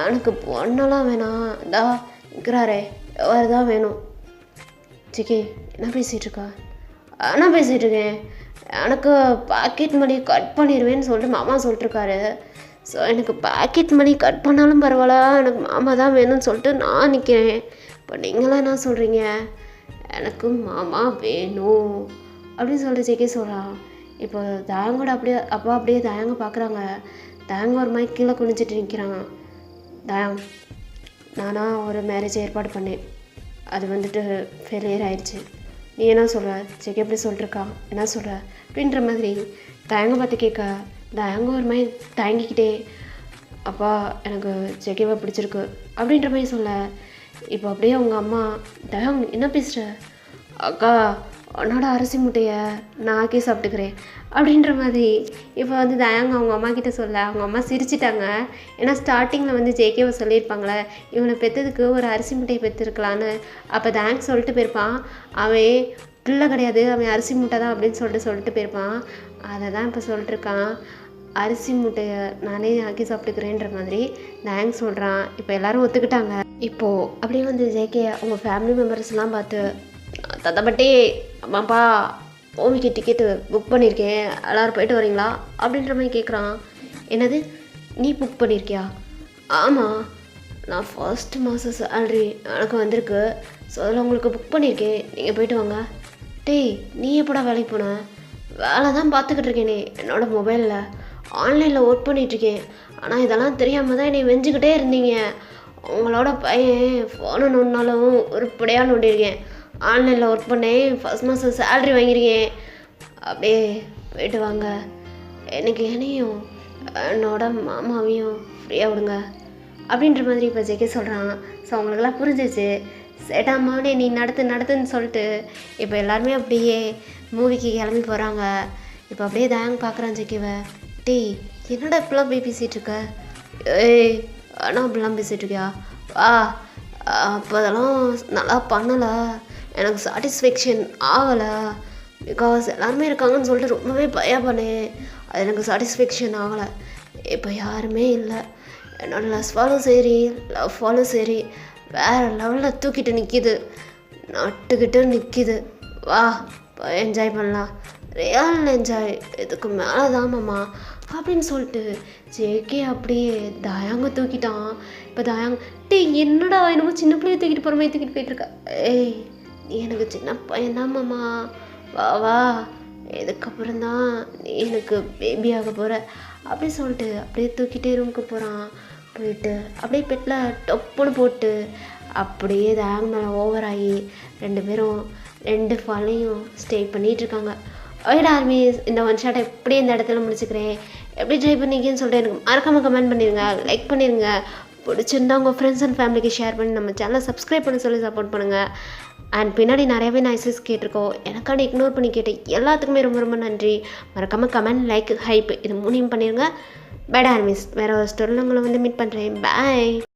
எனக்கு பொண்ணெல்லாம் வேணாம், இந்தா நிற்கிறாரே எவ்வாறு தான் வேணும். ஜெகே என்ன பேசிகிட்ருக்கா? நான் பேசிகிட்ருக்கேன், எனக்கு பாக்கெட் மணி கட் பண்ணிடுவேன்னு சொல்லிட்டு மாமா சொல்லிட்டுருக்காரு. ஸோ எனக்கு பாக்கெட் மணி கட் பண்ணாலும் பரவாயில்ல, எனக்கு மாமா தான் வேணும்னு சொல்லிட்டு நான் நிற்கிறேன். இப்போ நீங்களாம் என்ன சொல்கிறீங்க? எனக்கு மாமா வேணும் அப்படின்னு சொல்லிட்டு ஜெகே சொல்கிறான். இப்போ தயங்கோட அப்படியே அப்பா அப்படியே தயங்க பார்க்குறாங்க. தயங்க ஒரு மாதிரி கீழே குனிஞ்சிட்டு நிற்கிறான். தயங், நானாக ஒரு மேரேஜ் ஏற்பாடு பண்ணேன், அது வந்துட்டு ஃபெயிலியர் ஆயிடுச்சு. நீ என்ன சொல்கிற? ஜெகே எப்படி சொல்லிட்டுருக்கா, என்ன சொல்கிற அப்படின்ற மாதிரி தயங்க பார்த்து கேட்க, தயங்க ஒரு மாதிரி தயங்கிக்கிட்டே, அப்பா எனக்கு ஜெகேவை பிடிச்சிருக்கு அப்படின்ற மாதிரி சொல்ல. இப்போ அப்படியே அவங்க அம்மா, தயங் என்ன பேசுகிற? அக்கா உன்னோட அரிசி முட்டையை நான் ஆக்கி சாப்பிட்டுக்கிறேன் அப்படின்ற மாதிரி இப்போ வந்து தயாங்க அவங்க அம்மா கிட்ட சொல்ல அவங்க அம்மா சிரிச்சிட்டாங்க. ஏன்னா ஸ்டார்டிங்கில் வந்து ஜேகேவை சொல்லியிருப்பாங்களே இவனை பெற்றதுக்கு ஒரு அரிசி முட்டையை பெற்றுருக்கலான்னு. அப்போ தேங்க்ஸ் சொல்லிட்டு போயிருப்பான். அவன் பிள்ளை கிடையாது, அவன் அரிசி முட்டை தான் அப்படின்னு சொல்லிட்டு போயிருப்பான். அதை தான் இப்போ சொல்லிட்டுருக்கான், அரிசி முட்டையை நானே ஆக்கி சாப்பிட்டுக்கிறேன்ற மாதிரி தேங்க்ஸ் சொல்கிறான். இப்போ எல்லோரும் ஒத்துக்கிட்டாங்க. இப்போது அப்படியே வந்து ஜேகே அவங்க ஃபேமிலி மெம்பர்ஸ்லாம் பார்த்து, தத்தப்பட்டி அம்மாப்பா மூவிக்கு டிக்கெட்டு புக் பண்ணியிருக்கேன், எல்லோரும் போயிட்டு வரீங்களா அப்படின்ற மாதிரி கேட்குறான். என்னது, நீ புக் பண்ணியிருக்கியா? ஆமாம், நான் ஃபர்ஸ்ட் மாதம் சேலரி எனக்கு வந்திருக்கு, ஸோ அதில் உங்களுக்கு புக் பண்ணியிருக்கேன், நீங்கள் போயிட்டு வாங்க. டேய், நீ எப்படா வேலைக்கு போன? வேலை தான் பார்த்துக்கிட்டு இருக்கேனே என்னோடய மொபைலில், ஆன்லைனில் ஒர்க் பண்ணிகிட்ருக்கேன். ஆனால் இதெல்லாம் தெரியாமல் தான் என்னை வெஞ்சிக்கிட்டே இருந்தீங்க. உங்களோட பையன் ஃபோனை நோண்டினாலும் உருப்படியாக நோண்டியிருக்கேன், ஆன்லைனில் ஒர்க் பண்ணேன், ஃபஸ்ட் மாதம் சேல்ரி வாங்கியிருக்கேன், அப்படியே போயிட்டு வாங்க. எனக்கு என்னையும் என்னோட மாமாவையும் ஃப்ரீயாக விடுங்க அப்படின்ற மாதிரி இப்போ ஜெகே சொல்கிறான். ஸோ அவங்களுக்கெல்லாம் புரிஞ்சிச்சு. சேட்டாமானே நீ நடத்துன்னு சொல்லிட்டு இப்போ எல்லாருமே அப்படியே மூவிக்கு கிளம்பி போகிறாங்க. இப்போ அப்படியே தாங்க பார்க்குறான் ஜெகேவை. டேய், என்னடா இப்படிலாம் போய் பேசிகிட்டு இருக்க? ஏய், ஆனால் அப்படிலாம் பேசிகிட்டு இருக்கியா? அப்போ அதெல்லாம் நல்லா பண்ணலை, எனக்கு சாட்டிஸ்ஃபேக்ஷன் ஆகலை, பிகாஸ் எல்லாருமே இருக்காங்கன்னு சொல்லிட்டு ரொம்பவே பயப்படேன், அது எனக்கு சாட்டிஸ்ஃபேக்ஷன் ஆகலை. இப்போ யாருமே இல்லை, என்னோடய லவ்வாலும் சரி லவ்வாலும் சரி வேறு லெவலில் தூக்கிட்டு நிற்கிது, நட்டுக்கிட்டு நிற்கிது. வா என்ஜாய் பண்ணலாம், ரியல் என்ஜாய், இதுக்கு மேலே தான் மாமா அப்படின்னு சொல்லிட்டு ஜேகே அப்படியே தயாங்க தூக்கிட்டான். இப்போ தயாங்க, டே என்னடா என்னமோ சின்ன பிள்ளைய தூக்கிட்டு போகிற மாதிரி தூக்கிட்டு போயிட்டுருக்க. ஏய், நீ எனக்கு சின்ன பையன்தான் மாமா, வா வா, இதுக்கப்புறம் தான் நீ எனக்கு பேபி ஆக போகிற அப்படி சொல்லிட்டு அப்படியே தூக்கிட்டே ரூமுக்கு போகிறான். போயிட்டு அப்படியே பெட்டில் டொப்புன்னு போட்டு அப்படியே தயாங்க மேலே ஓவர் ஆகி 2 பேரும் 2 ஃபாலையும் ஸ்டே பண்ணிகிட்ருக்காங்க. ஓகேடா ஆர்மிஸ், இந்த ஒன் ஷாட்டை எப்படி இந்த இடத்துல முடிச்சுக்கிறேன், எப்படி ட்ரை பண்ணிக்கன்னு சொல்லிட்டு எனக்கு மறக்காமல் கமெண்ட் பண்ணிடுங்க, லைக் பண்ணிடுங்க, பிடிச்சிருந்தா உங்கள் ஃப்ரெண்ட்ஸ் அண்ட் ஃபேமிலிக்கு ஷேர் பண்ணி நம்ம சேனலை சப்ஸ்கிரைப் பண்ண சொல்லி சப்போர்ட் பண்ணுங்கள். அண்ட் பின்னாடி நிறையாவே நாய்ஸஸ் கேட்டிருக்கோம், எனக்காண்டி இக்னோர் பண்ணி கேட்டு எல்லாத்துக்குமே ரொம்ப ரொம்ப நன்றி. மறக்காமல் கமெண்ட், லைக், ஹைப் இது 3 பண்ணிடுங்க. பை ஆர்மிஸ், வேறு ஒரு ஸ்டோரியில் உங்களை வந்து மீட் பண்ணுறேன். பாய்.